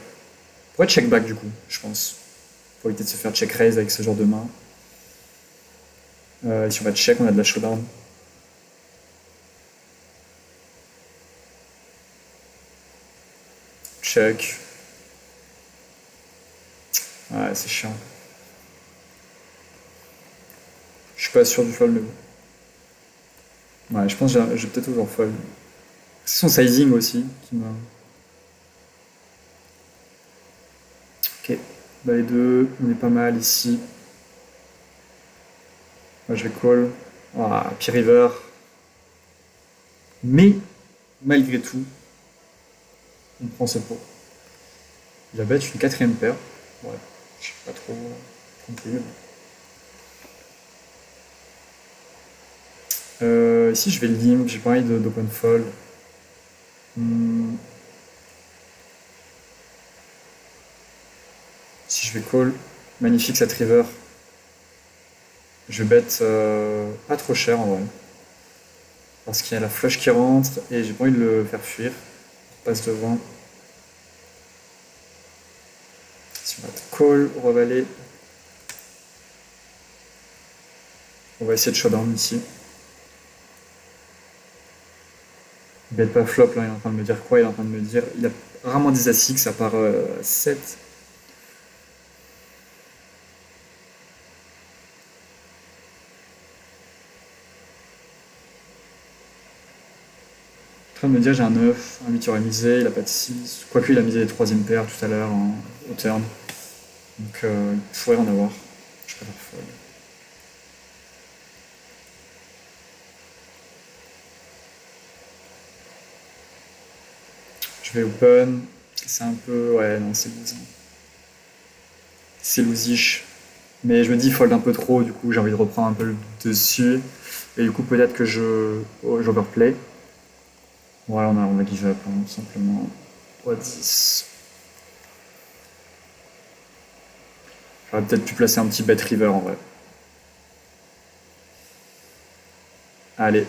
A: Pourrait check back du coup, je pense. Pour éviter de se faire check raise avec ce genre de main. Et si on va check, on a de la showdown. Check. Ouais, c'est chiant. Je suis pas sûr du fold, mais bon. Ouais, je pense que j'ai peut-être toujours fold. C'est son sizing aussi qui m'a. Ok. Bah les deux, on est pas mal ici. Moi je vais call. Ah, P river. Mais, malgré tout, on prend ce pot. Il va battre une quatrième paire. Ouais, je sais pas trop compris. Ici je vais limp, j'ai pas envie d'open fold. Hmm, Si je vais call, magnifique cette river. Je vais bet pas trop cher en vrai. Parce qu'il y a la flush qui rentre et j'ai pas envie de le faire fuir. On passe devant. Si on va call, revaler. On va essayer de showdown ici. Il bet pas flop là, il est en train de me dire quoi? Il est en train de me dire. Il a rarement des as-6 à part 7. En train de me dire j'ai un 9, un 8 il aurait misé, il a pas de 6. Quoique il a misé les troisième paires tout à l'heure au turn. Donc il pourrait en avoir. Je préfère fold. Je vais open. C'est un peu. Ouais, non, c'est loose. C'est loosish. Mais je me dis fold un peu trop, du coup j'ai envie de reprendre un peu le dessus. Et du coup peut-être que j'overplay. Voilà, on a give up, hein, simplement. What 10. J'aurais peut-être pu placer un petit bet river en vrai. Allez.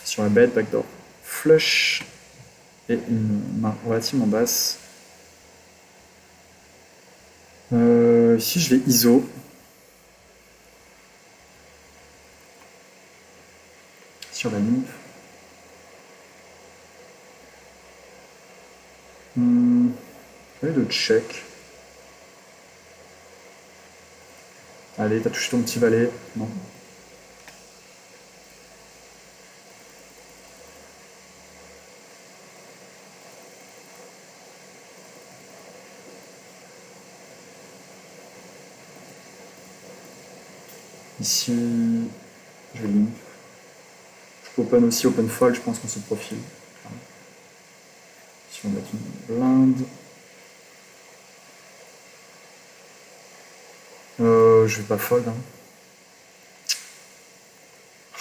A: Sur la bet, backdoor. Flush. Et une main relativement basse. Ici je vais ISO. Sur la limp. Je vais le check. Allez, t'as touché ton petit valet. Non. Ici, je vais limp. Je peux open aussi, open fold, je pense qu'on se profile. Si on met une blinde. Je vais pas fold. Hein.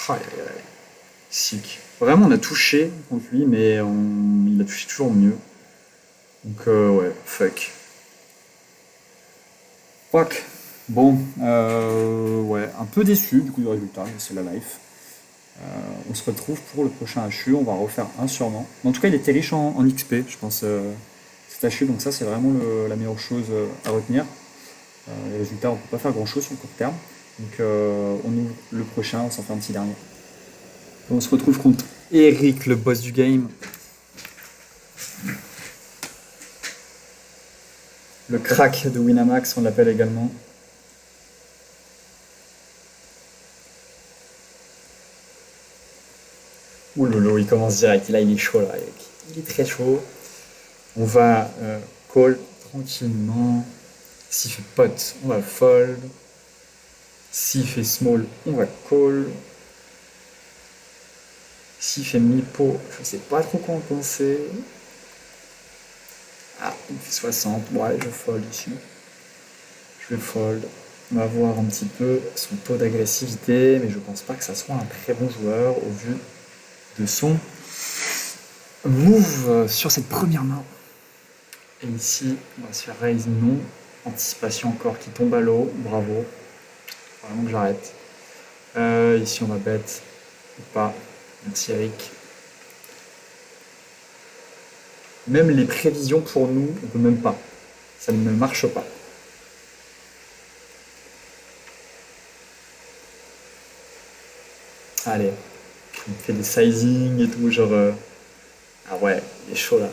A: Aïe aïe aïe. Sick. Vraiment, on a touché contre lui, mais il a touché toujours mieux. Donc, ouais, fuck. Fuck. Bon, ouais, un peu déçu du coup du résultat, mais c'est la life. On se retrouve pour le prochain HU, on va refaire un sûrement. Mais en tout cas, il était riche en XP, je pense, cet HU, donc ça, c'est vraiment la meilleure chose à retenir. Les résultats, on peut pas faire grand chose sur le court terme. Donc, on ouvre le prochain, on s'en fait un petit dernier. On se retrouve contre Eric, le boss du game. Le crack de Winamax, on l'appelle également. Ouh lolo, il commence direct. Là, il est chaud, là. Il est très chaud. On va call tranquillement. S'il fait pot, on va fold. S'il fait small, on va call. S'il fait mi-pot, je sais pas trop quoi en penser. Ah, il fait 60. Ouais, je fold ici. Je vais fold. On va voir un petit peu son taux d'agressivité, mais je pense pas que ça soit un très bon joueur au vu de son move sur cette première main. Et ici, on va se faire raise non. Anticipation encore qui tombe à l'eau. Bravo. Vraiment que j'arrête. Ici, on va bet ou pas. Merci Eric. Même les prévisions pour nous, on peut même pas. Ça ne marche pas. Allez, on fait des sizing et tout, genre. Ah ouais, il est chaud là.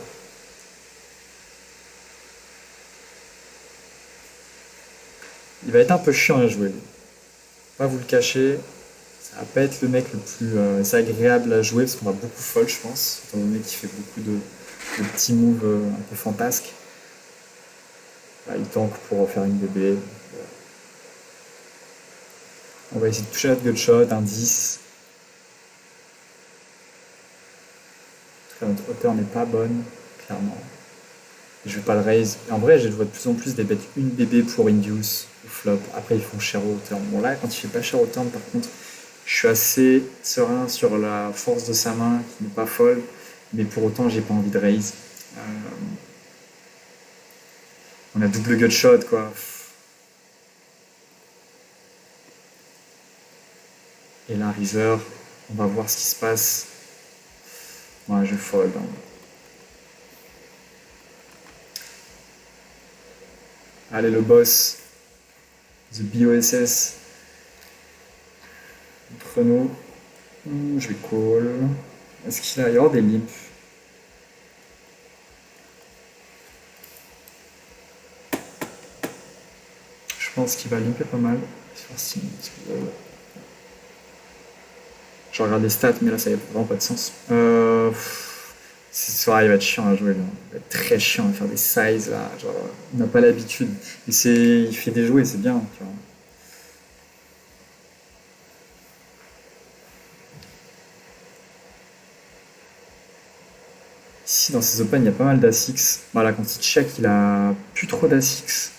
A: Il va être un peu chiant à jouer, lui. Pas vous le cacher, ça va pas être le mec le plus agréable à jouer parce qu'on va beaucoup fold, je pense, étant donné qu'il fait beaucoup de petits moves un peu fantasques. Là, il tank pour faire une BB. On va essayer de toucher notre gutshot, un 10. Notre hauteur n'est pas bonne, clairement. Et je vais pas le raise. Et en vrai, je vois de plus en plus des bêtes une BB pour induce ou flop. Après, ils font cher au turn. Bon, là, quand il fait pas cher au turn, par contre, je suis assez serein sur la force de sa main qui n'est pas folle. Mais pour autant, j'ai pas envie de raise. Euh, on a double gutshot, quoi. Et là, river, on va voir ce qui se passe. Ouais, je fold. Hein. Allez, le boss. The BOSS. Entre nous. Je vais call. Est-ce qu'il va y avoir des limps? Je pense qu'il va limper pas mal. Je regarde les stats, mais là, ça n'a vraiment pas de sens. Ce soir, il va être chiant à jouer. Là. Il va être très chiant à faire des sizes. Là. Genre, on n'a pas l'habitude. Il fait des jouets, c'est bien. Tu vois. Ici, dans ses open, il y a pas mal d'A6. Voilà, quand il check, il a plus trop d'A6.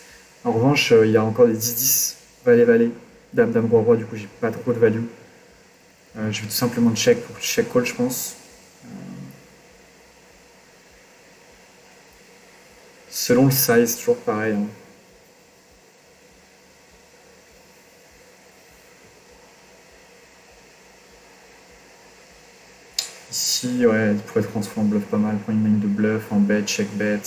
A: En revanche, il y a encore des 10-10. Valet-valet. Dame-dame roi-roi, du coup, j'ai pas trop de value. Je vais tout simplement check pour check call, je pense. Selon le size, toujours pareil. Hein. Ici, ouais, il pourrait transformer en bluff pas mal. Prendre une main de bluff, en bet, check bet.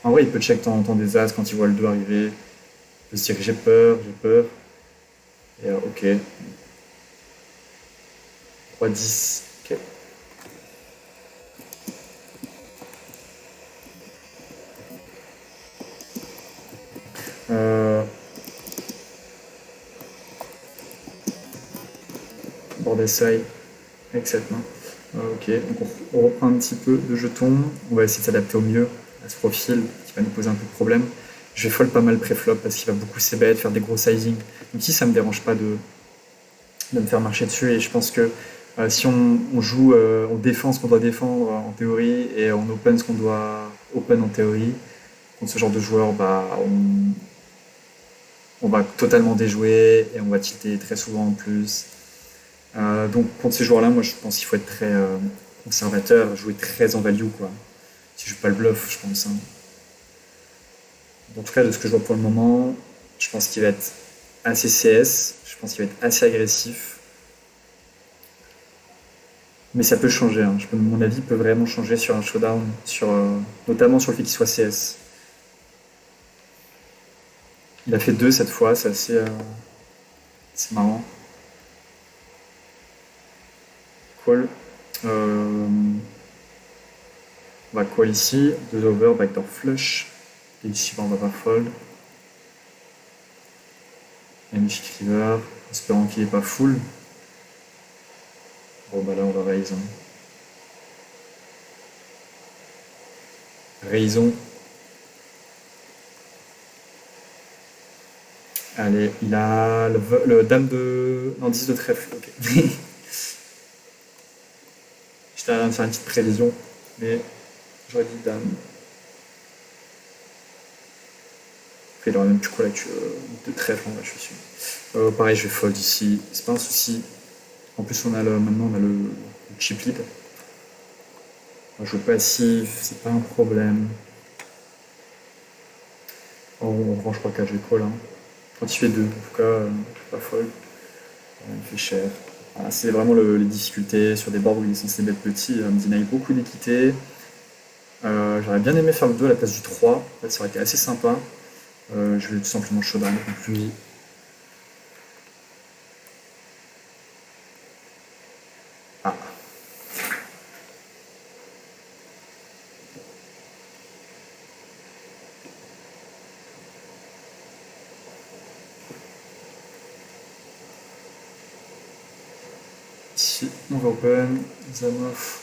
A: En vrai, il peut check de temps en temps des as quand il voit le 2 arriver. Il peut se dire j'ai peur, j'ai peur. Et ok. Roi 10. Ok. Euh, Bord d'essai avec cette main. Ok, donc on reprend un petit peu de jetons. On va essayer de s'adapter au mieux à ce profil qui va nous poser un peu de problème. Je vais fold pas mal pré-flop parce qu'il va beaucoup c-bet, faire des gros sizing. Donc ici, ça me dérange pas de me faire marcher dessus. Et je pense que si on joue, on défend ce qu'on doit défendre en théorie et on open ce qu'on doit open en théorie, contre ce genre de joueur, bah, on va totalement déjouer et on va tilter très souvent en plus. Donc contre ces joueurs-là, moi je pense qu'il faut être très conservateur, jouer très en value quoi. Si je joue pas le bluff, je pense. Hein. En tout cas, de ce que je vois pour le moment, je pense qu'il va être assez CS, je pense qu'il va être assez agressif. Mais ça peut changer, hein. Mon avis peut vraiment changer sur un showdown, notamment sur le fait qu'il soit CS. Il a fait 2 cette fois, c'est marrant. Call. On va call ici, 2 over, backdoor flush. Et ici, on va pas fold. Magnifique river, espérant qu'il n'est pas full. Bon bah là on va raise. Hein. Raison. Allez, il a le dame de. Non, 10 de trèfle, ok. J'étais en train de faire une petite prévision, mais j'aurais dit dame. Après, il aurait même du coup là de trèfle, en vrai, je suis sûr. Pareil, je vais fold ici, c'est pas un souci. En plus, maintenant on a le chip lead. On joue passif, c'est pas un problème. En revanche, je crois que je vais call. Hein. Quand il fait 2, en tout cas, je suis pas fold. Il fait cher. Voilà, c'est vraiment les difficultés sur des boards où il est censé mettre petit. Il me deny beaucoup d'équité. J'aurais bien aimé faire le 2 à la place du 3. En fait, ça aurait été assez sympa. Je vais tout simplement showdown contre lui. Ah, ici, on va open. Zamov.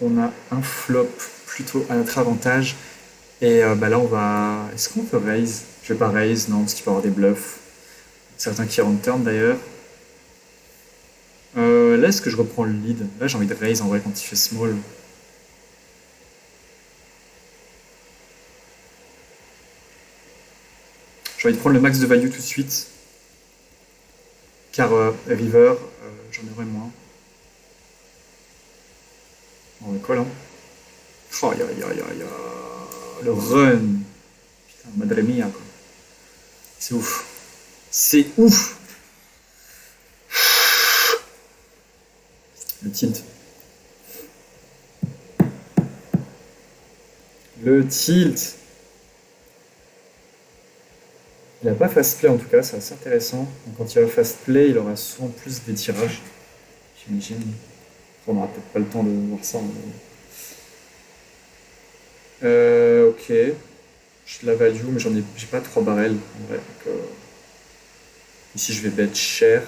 A: On a un flop plutôt à notre avantage. Et bah là, on va. Est-ce qu'on peut raise? Je vais pas raise, non, parce qu'il peut y avoir des bluffs. Certains qui rentrent turn d'ailleurs. Là, est-ce que je reprends le lead? Là, j'ai envie de raise en vrai quand il fait small. J'ai envie de prendre le max de value tout de suite. Car river, j'en aurai moins. On va call, hein. Oh, aïe, aïe, aïe, aïe, le run. Putain, madre mia, quoi. C'est ouf. C'est ouf. Le tilt. Le tilt. Il n'a pas fast play en tout cas, c'est assez intéressant. Donc, quand il va fast play, il aura souvent plus des tirages. J'imagine. On n'aura peut-être pas le temps de voir ça. Ok. J'ai de la value, mais j'ai pas 3 barrels en vrai. Donc, ici, je vais bet cher.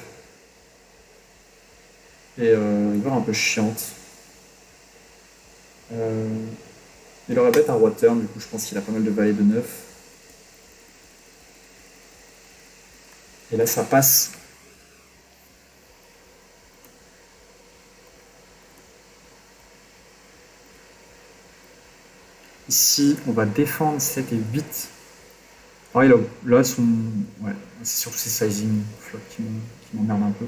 A: Et il va être un peu chiante. Euh, il aura bet un roi turn, du coup, je pense qu'il a pas mal de valets de 9. Et là, ça passe. Ici, on va défendre 7 et 8. Ah, là, ouais, c'est surtout ces sizing flop qui m'emmerdent un peu.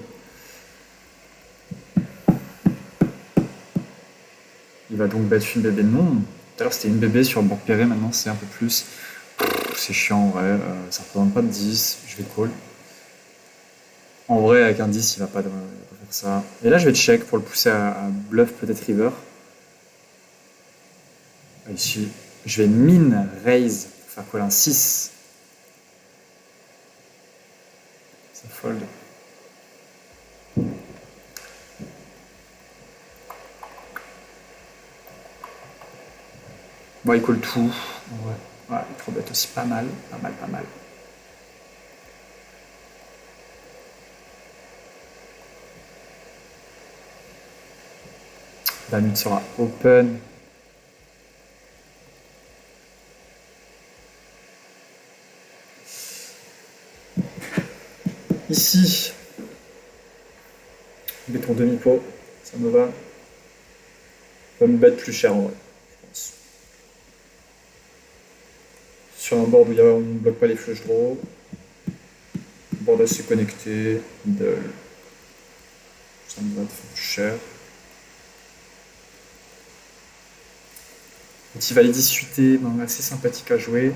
A: Il va donc battre une bébé. Non, tout à l'heure c'était une bébé sur board pairé, maintenant c'est un peu plus. C'est chiant en vrai, ça représente pas de 10, je vais call. En vrai, avec un 10, il va pas faire ça. Et là, je vais check pour le pousser à bluff, peut-être river. Ici, je vais min raise pour faire call un 6. Ça fold. Bon, il call tout. Ouais, ouais, il trop bête aussi pas mal, pas mal, pas mal. La mute sera open. Ici, mettons demi-pot, ça me va. On va me bet plus cher en vrai, je pense. Sur un board où on ne bloque pas les flush draws. Board assez connecté, middle. Ça me va de faire plus cher. Petit valet 18, assez sympathique à jouer.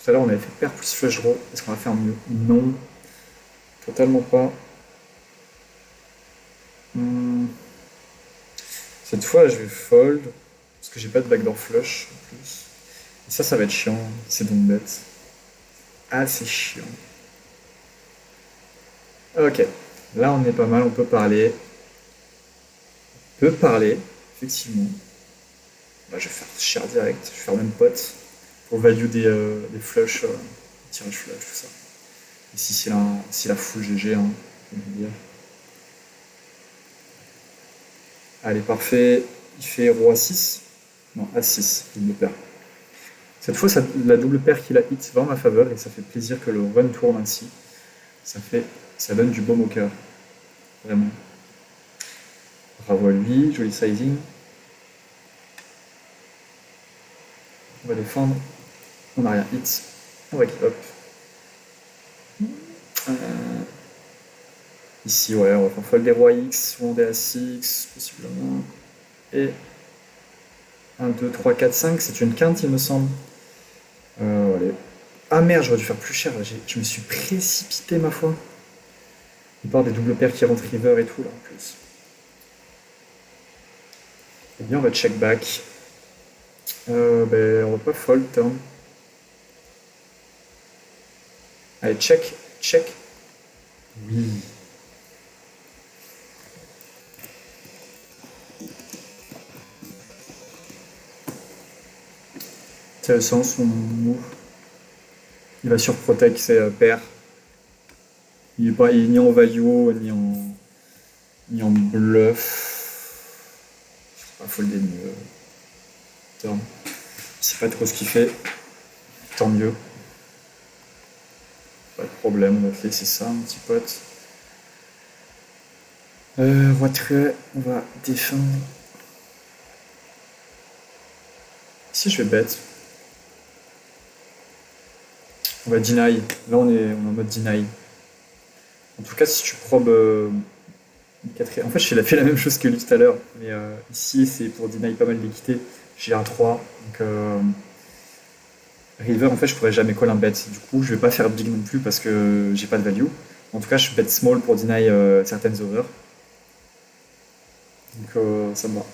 A: Tout à l'heure, on avait fait paire plus flush draw. Est-ce qu'on va faire mieux? Non. Totalement pas. Cette fois, je vais fold. Parce que j'ai pas de backdoor flush en plus. Et ça va être chiant. C'est donc bête. Ah, c'est chiant. Ok. Là, on est pas mal. On peut parler. On peut parler, effectivement. Bah, je vais faire cher direct. Je vais faire même pote. Pour value des flush, tirage flush, tout ça. Ici, s'il a full GG, hein, on peut dire. Allez, parfait. Il fait roi 6. Non, A6, il me perd. Cette fois, la double paire qu'il a hit va en ma faveur et ça fait plaisir que le run tourne ainsi. Ça donne du baume au cœur. Vraiment. Bravo à lui, joli sizing. On va défendre. On n'a rien hit. On va give up. Euh, Ici, ouais, on va faire fold des rois X, ou des As6, possiblement. Et 1, 2, 3, 4, 5, c'est une quinte, il me semble. Allez. Ah merde, j'aurais dû faire plus cher. Je me suis précipité, ma foi. Il part des doubles paires qui rentrent river et tout, là, en plus. Eh bien, on va check back. On va pas fold turn. Allez, check, check. Oui. Intéressant son move. Il va sur protect ses paires. Il est ni en value, ni en bluff. Je sais pas folder mieux. Turn. Je sais pas trop ce qu'il fait. Tant mieux. Pas de problème, on va te laisser ça, mon petit pote. Roi trait, on va défendre. Ici, je vais bet. On va deny. Là, on est en mode deny. En tout cas, si tu probes quatrième. En fait, j'ai fait la même chose que lui tout à l'heure. Mais ici, c'est pour deny pas mal d'équité. J'ai un 3. Donc, river, en fait, je pourrais jamais call un bet. Du coup, je vais pas faire big non plus parce que j'ai pas de value. En tout cas, je bet small pour deny certaines overs. Donc, ça me va.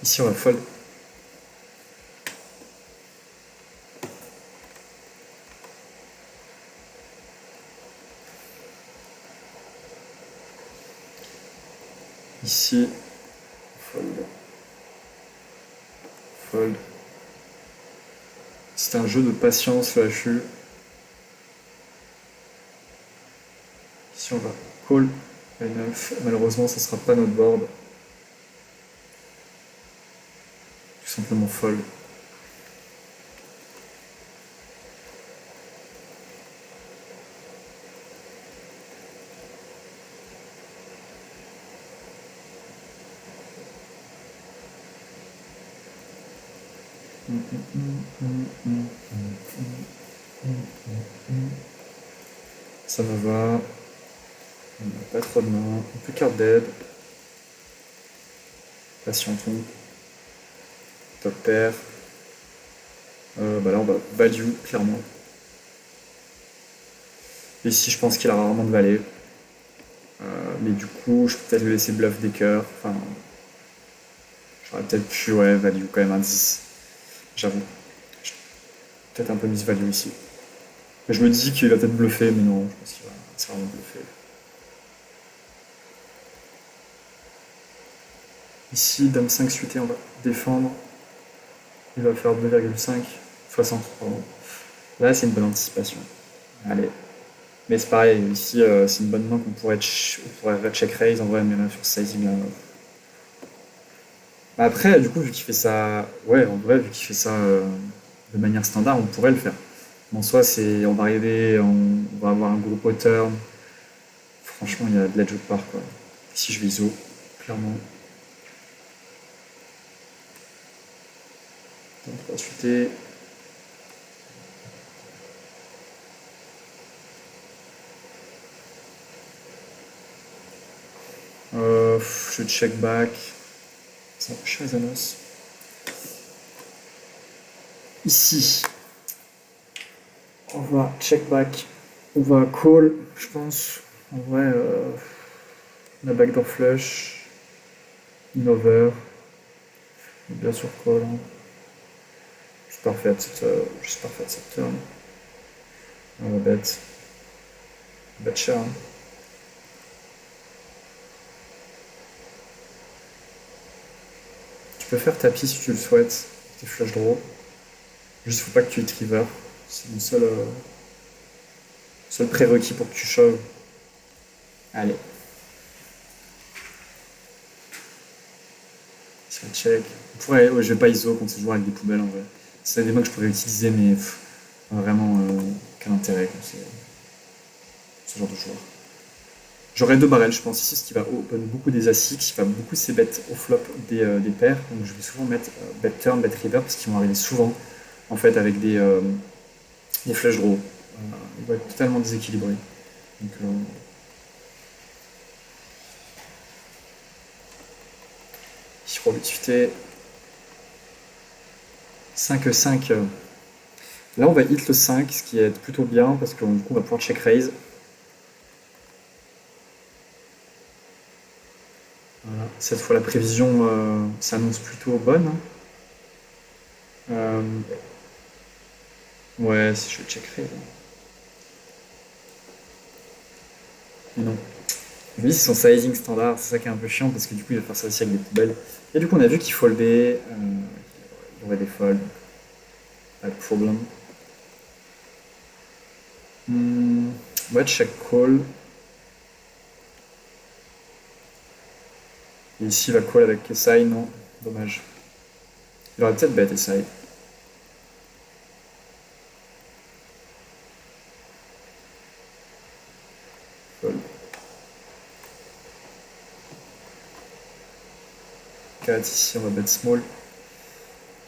A: Ici, on va fold. Ici, fold. Fold. C'est un jeu de patience, le HU. Ici, on va call les 9. Malheureusement, ça sera pas notre board. Tout simplement fold. Ça me va. On n'a pas trop de mains. Un peu carte dead. Patientons. Top pair. Là, on va value, clairement. Ici, je pense qu'il a rarement de valet. Mais du coup, je peux peut-être le laisser bluff des cœurs. Enfin, j'aurais peut-être pu, ouais, value quand même un 10. J'avoue. Peut-être un peu miss value ici. Mais je me dis qu'il va peut-être bluffer, mais non, je pense qu'il va vraiment bluffer. Ici, dame 5 suité, on va défendre. Il va faire 2,5, 60, pardon. Là, c'est une bonne anticipation. Allez. Mais c'est pareil, ici, c'est une bonne main qu'on pourrait check raise en vrai, mais là, sur sizing, là. Après, du coup, vu qu'il fait ça. Ouais, en vrai, vu qu'il fait ça de manière standard, on pourrait le faire. En soi, on va arriver, on va avoir un gros turn. Franchement, il y a de l'edge au part, quoi. Ici, je vais ISO, clairement. Donc, on va suiter. Je check back. C'est un peu cher les annonces. Ici, on va check back. On va call, je pense. En vrai, la backdoor flush. In over. Bien sûr call. Hein. Juste parfait cette turn. On va bet. Bet cher. Hein. Tu peux faire tapis si tu le souhaites. Tes flush draw. Juste faut pas que tu aies river. C'est mon seul Seul prérequis pour que tu shoves. Allez, ça check. Ouais, je vais pas ISO quand c'est joueur avec des poubelles en vrai. C'est des mots que je pourrais utiliser, mais vraiment, quel intérêt quoi, ce genre de joueur. J'aurais deux barrels, je pense, ici, ce qui va open beaucoup des ASICs, qui va beaucoup ces bêtes au flop des paires. Donc je vais souvent mettre bet turn, bet river, parce qu'ils vont arriver souvent, en fait, avec des flush draws. Il va être totalement déséquilibré. Donc, si probabilité 5-5. Là, on va hit le 5, ce qui est plutôt bien, parce que du coup, on va pouvoir check raise. Voilà. Cette fois, la prévision s'annonce plutôt bonne. Euh, ouais, si je check raise. Mais non. Lui, c'est son sizing standard, c'est ça qui est un peu chiant, parce que du coup, il va faire ça aussi avec des poubelles. Et du coup, on a vu qu'il foldait. Il aurait des folds, pas de problème. On va check call. Et ici, il va call avec SI, non. Dommage. Il aurait peut-être bet SI. Fold. 4, ici, on va bet small.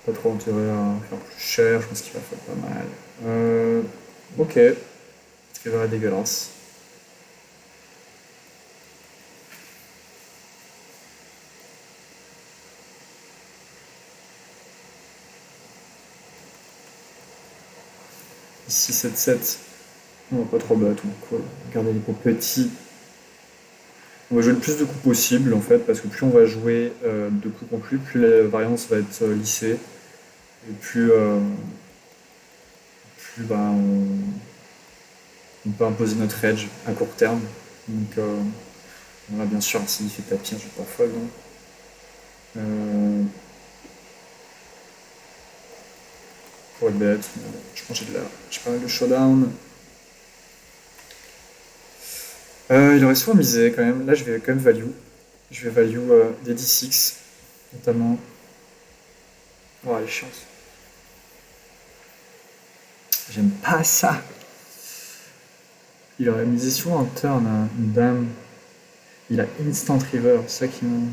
A: Pas trop intérêt à faire plus cher, je pense qu'il va faire pas mal. Ok. Ce qui est dégueulasse. Ici, 7-7. On va pas trop battre, on va garder les coups petits. On va jouer le plus de coups possible en fait, parce que plus on va jouer de coups conclus, plus la variance va être lissée, et plus bah, on peut imposer notre edge à court terme. Donc voilà, bien sûr, s'il fait tapis, je vais pas fold. Hein. Pour être bête, je pense que j'ai pas mal de showdown. Il aurait souvent misé quand même. Là, je vais quand même value. Je vais value des D6, notamment. Oh, elle est chiante. J'aime pas ça. Il aurait misé sur un turn, une dame. Il a instant river, c'est ça qui me.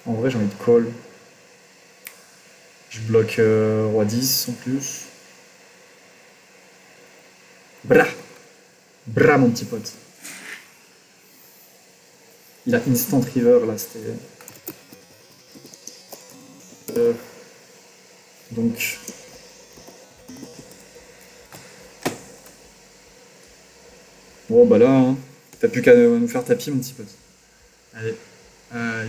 A: En vrai, j'ai envie de call. Je bloque roi 10 en plus. Bra! Bra, mon petit pote. Il a instant river là, c'était. Donc. Bon, bah là, hein, t'as plus qu'à nous faire tapis, mon petit pote. Allez.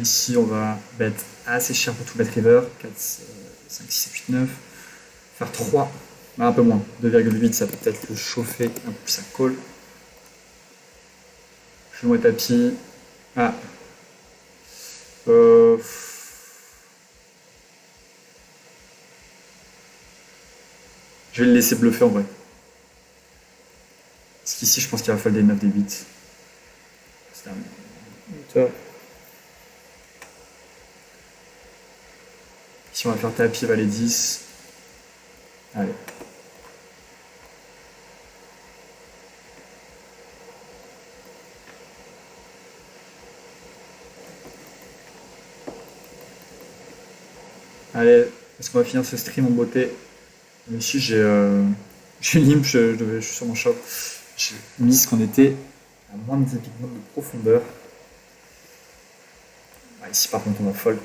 A: Ici, on va bet assez cher pour tout bet river. 4, 5, 6, 7, 8, 9. Faire 3. Un peu moins. 2,8, ça peut peut-être le chauffer. Un peu plus, ça call. Fais-moi tapis. Ah. Euh, Je vais le laisser bluffer en vrai. Parce qu'ici, je pense qu'il va falloir des 9, des 8. C'est un. Si on va faire tapis, il va les 10. Allez. Allez, est-ce qu'on va finir ce stream en beauté? Ici, j'ai limp, je suis sur mon shop. J'ai mis ce qu'on était à moins de 10 pigments de profondeur. Ah, ici, par contre, on va fold.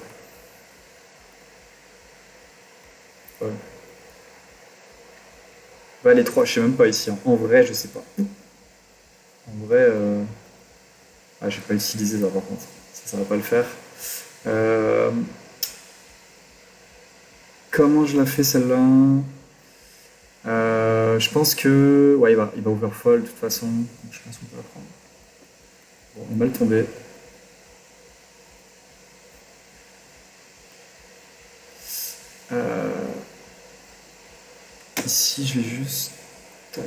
A: Fold. Bah, les 3, je sais même pas ici. Hein. En vrai, je sais pas. En vrai, je vais pas utiliser ça par contre. Ça va pas le faire. Euh, Comment je la fais celle-là? Je pense que. Ouais, il va overfold de toute façon. Donc, je pense qu'on peut la prendre. Bon, on est mal tombé. Ici, je vais juste... Tac.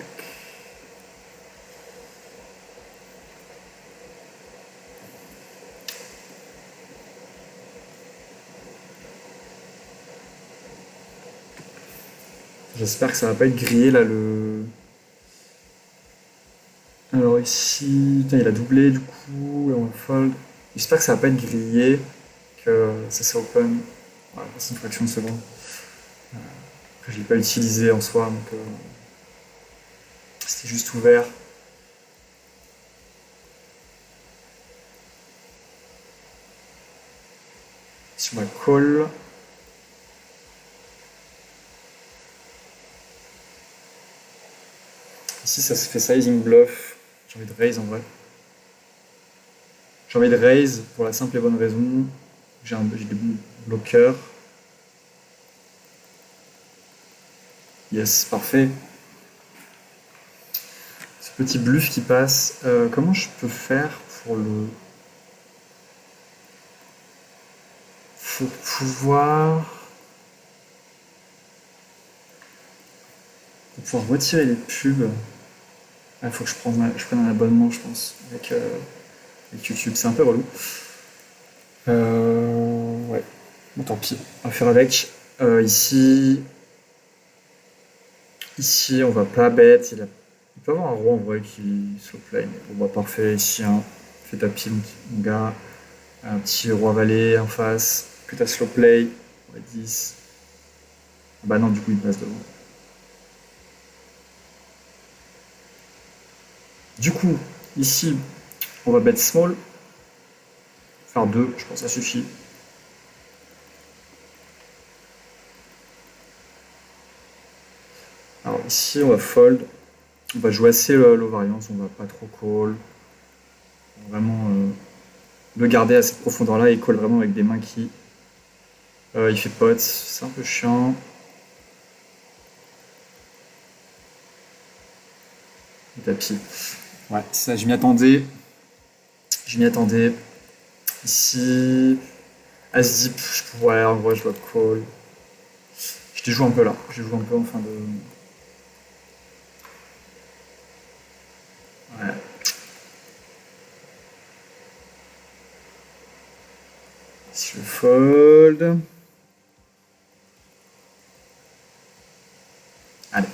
A: J'espère que ça va pas être grillé là le. Alors ici, putain, il a doublé du coup, et on fold. J'espère que ça va pas être grillé, que ça c'est open. Voilà, c'est une fraction de seconde. Que je l'ai pas utilisé en soi, donc c'était juste ouvert. Sur ma call. Ici ça se fait sizing bluff. J'ai envie de raise en vrai. J'ai envie de raise pour la simple et bonne raison. J'ai des bloqueurs. Yes, parfait. Ce petit bluff qui passe. Comment je peux faire pour le. Pour pouvoir. Pour pouvoir retirer les pubs. Il faut que je prenne un abonnement, je pense, avec YouTube. C'est un peu relou. Ouais. Bon, tant pis. On va faire avec. Ici, on va pas bête. Il peut avoir un roi en vrai qui se play. Bon, bah, parfait. Ici, hein. Fais tapis, mon gars. Un petit roi valet en face. Que t'as slow play. Ouais, 10. Ah bah non, du coup, il passe devant. Du coup, ici, on va bet small. Faire 2, je pense que ça suffit. Alors ici, on va fold. On va jouer assez low variance, on va pas trop call. On va vraiment le garder à cette profondeur-là et call vraiment avec des mains qui. Il fait pot, c'est un peu chiant. Le tapis. Ouais, ça, je m'y attendais. Je m'y attendais. Ici, As deep, ouais, en vrai, je dois call. Je les joue un peu là. Je les joue un peu en fin de. Ouais. Si je fold. Allez.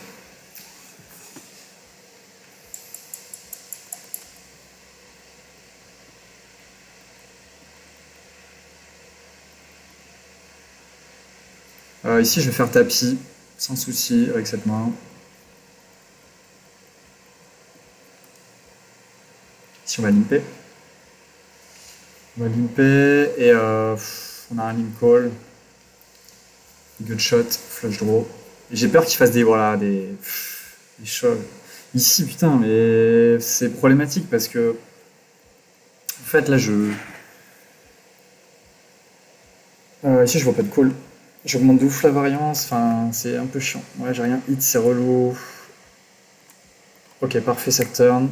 A: Ici, je vais faire tapis, sans souci, avec cette main. Ici, on va limper. On va limper et on a un limp call. Good shot, flush draw. Et j'ai peur qu'il fasse des, voilà, des shoves. Ici, putain, mais c'est problématique parce que, en fait, là, ici, je vois pas de call. J'augmente de ouf la variance, enfin, c'est un peu chiant. Ouais, j'ai rien hit, c'est relou. Ok, parfait cette turn.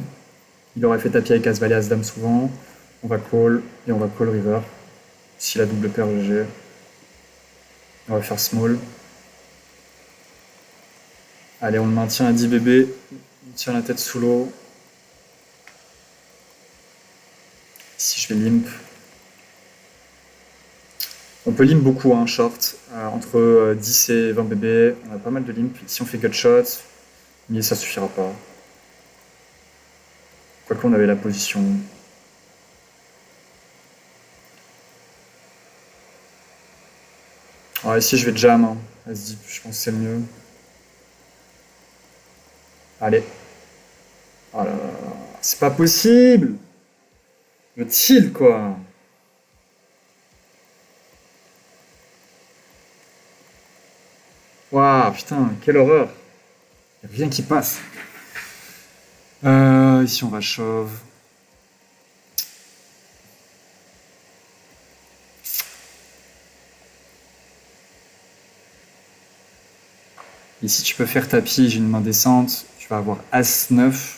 A: Il aurait fait tapis avec As-Valet, As-Dame souvent. On va call et on va call river. Si la double paire GG. On va faire small. Allez, on le maintient à 10 bébés. On tient la tête sous l'eau. Ici, je vais limp. On peut limp beaucoup, hein, short. Entre 10 et 20 bébés. On a pas mal de limp. Ici, on fait gut shot. Mais ça suffira pas. Quoique, on avait la position. Alors ici, je vais jam. Hein. As-Deep, je pense que c'est le mieux. Allez. Oh là là là. C'est pas possible. Le tilt, quoi. Waouh, putain, quelle horreur. Y a rien qui passe. Ici, on va shove. Ici, tu peux faire tapis. J'ai une main descente. Tu vas avoir As-9,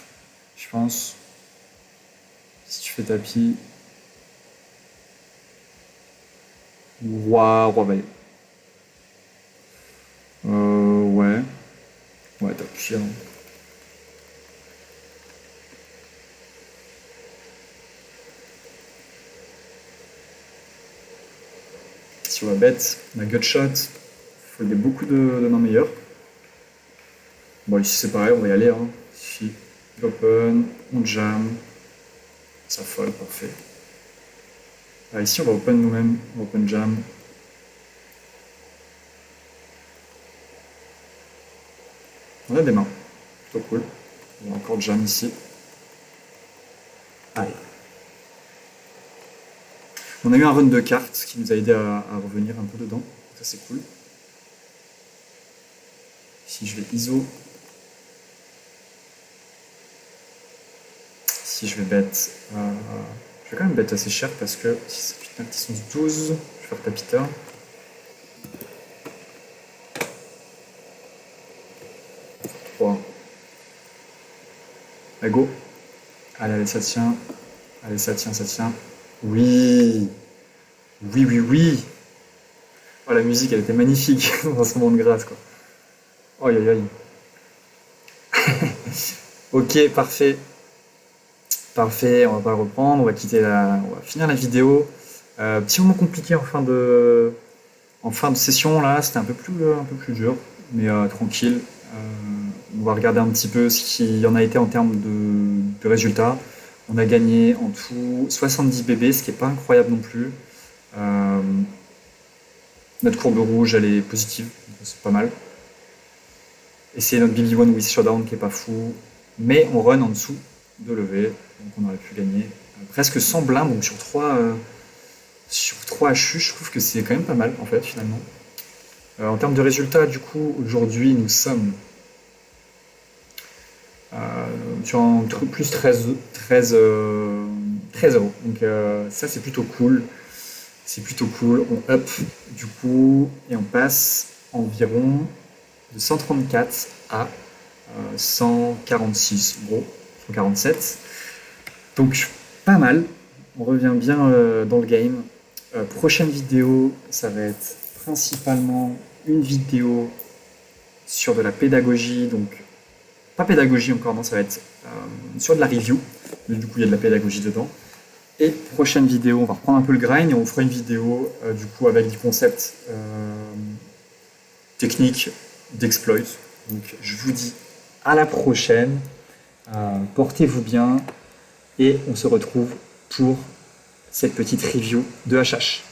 A: je pense. Si tu fais tapis. Waouh, roi valet. Ouais. Ouais, top, chiant. Si on va bête, on a Gutshot, il faut aider beaucoup de mains meilleures. Bon, ici c'est pareil, on va y aller. Hein. Ici, open, on jam, ça fold, parfait. Ah, ici on va open nous-mêmes, on va open jam. On a des mains, plutôt cool. On va encore jam ici. Allez. On a eu un run de cartes, ce qui nous a aidé à revenir un peu dedans. Ça c'est cool. Ici je vais ISO. Ici je vais bet. Je vais quand même bet assez cher parce que si c'est putain puissance 12, je vais faire tapis turn. Allez, go. Allez, allez, ça tient. Allez, ça tient, ça tient. Oui. Oui, oui, oui. Oh, la musique, elle était magnifique dans ce moment de grâce, quoi. Aïe, aïe, aïe. Ok, parfait. Parfait, on va pas reprendre, on va quitter on va finir la vidéo. Petit moment compliqué en fin de session, là, c'était un peu plus dur, mais tranquille. On va regarder un petit peu ce qui en a été en termes de résultats. On a gagné en tout 70 bébés, ce qui n'est pas incroyable non plus. Notre courbe rouge, elle est positive, c'est pas mal. Et c'est notre BB1 with Showdown qui est pas fou, mais on run en dessous de levée, donc on aurait pu gagner presque 100 blindes, donc sur 3 HU, je trouve que c'est quand même pas mal en fait finalement. En termes de résultats, du coup, aujourd'hui nous sommes sur un plus 13 euros. Donc ça c'est plutôt cool. C'est plutôt cool. On up du coup et on passe environ de 134 à 146, gros, 147. Donc pas mal. On revient bien dans le game. Prochaine vidéo, ça va être principalement une vidéo sur de la pédagogie, donc pas pédagogie encore, non, ça va être sur de la review, mais du coup il y a de la pédagogie dedans. Et prochaine vidéo, on va reprendre un peu le grind et on fera une vidéo du coup avec des concepts techniques d'exploit. Donc je vous dis à la prochaine, portez-vous bien et on se retrouve pour cette petite review de HH.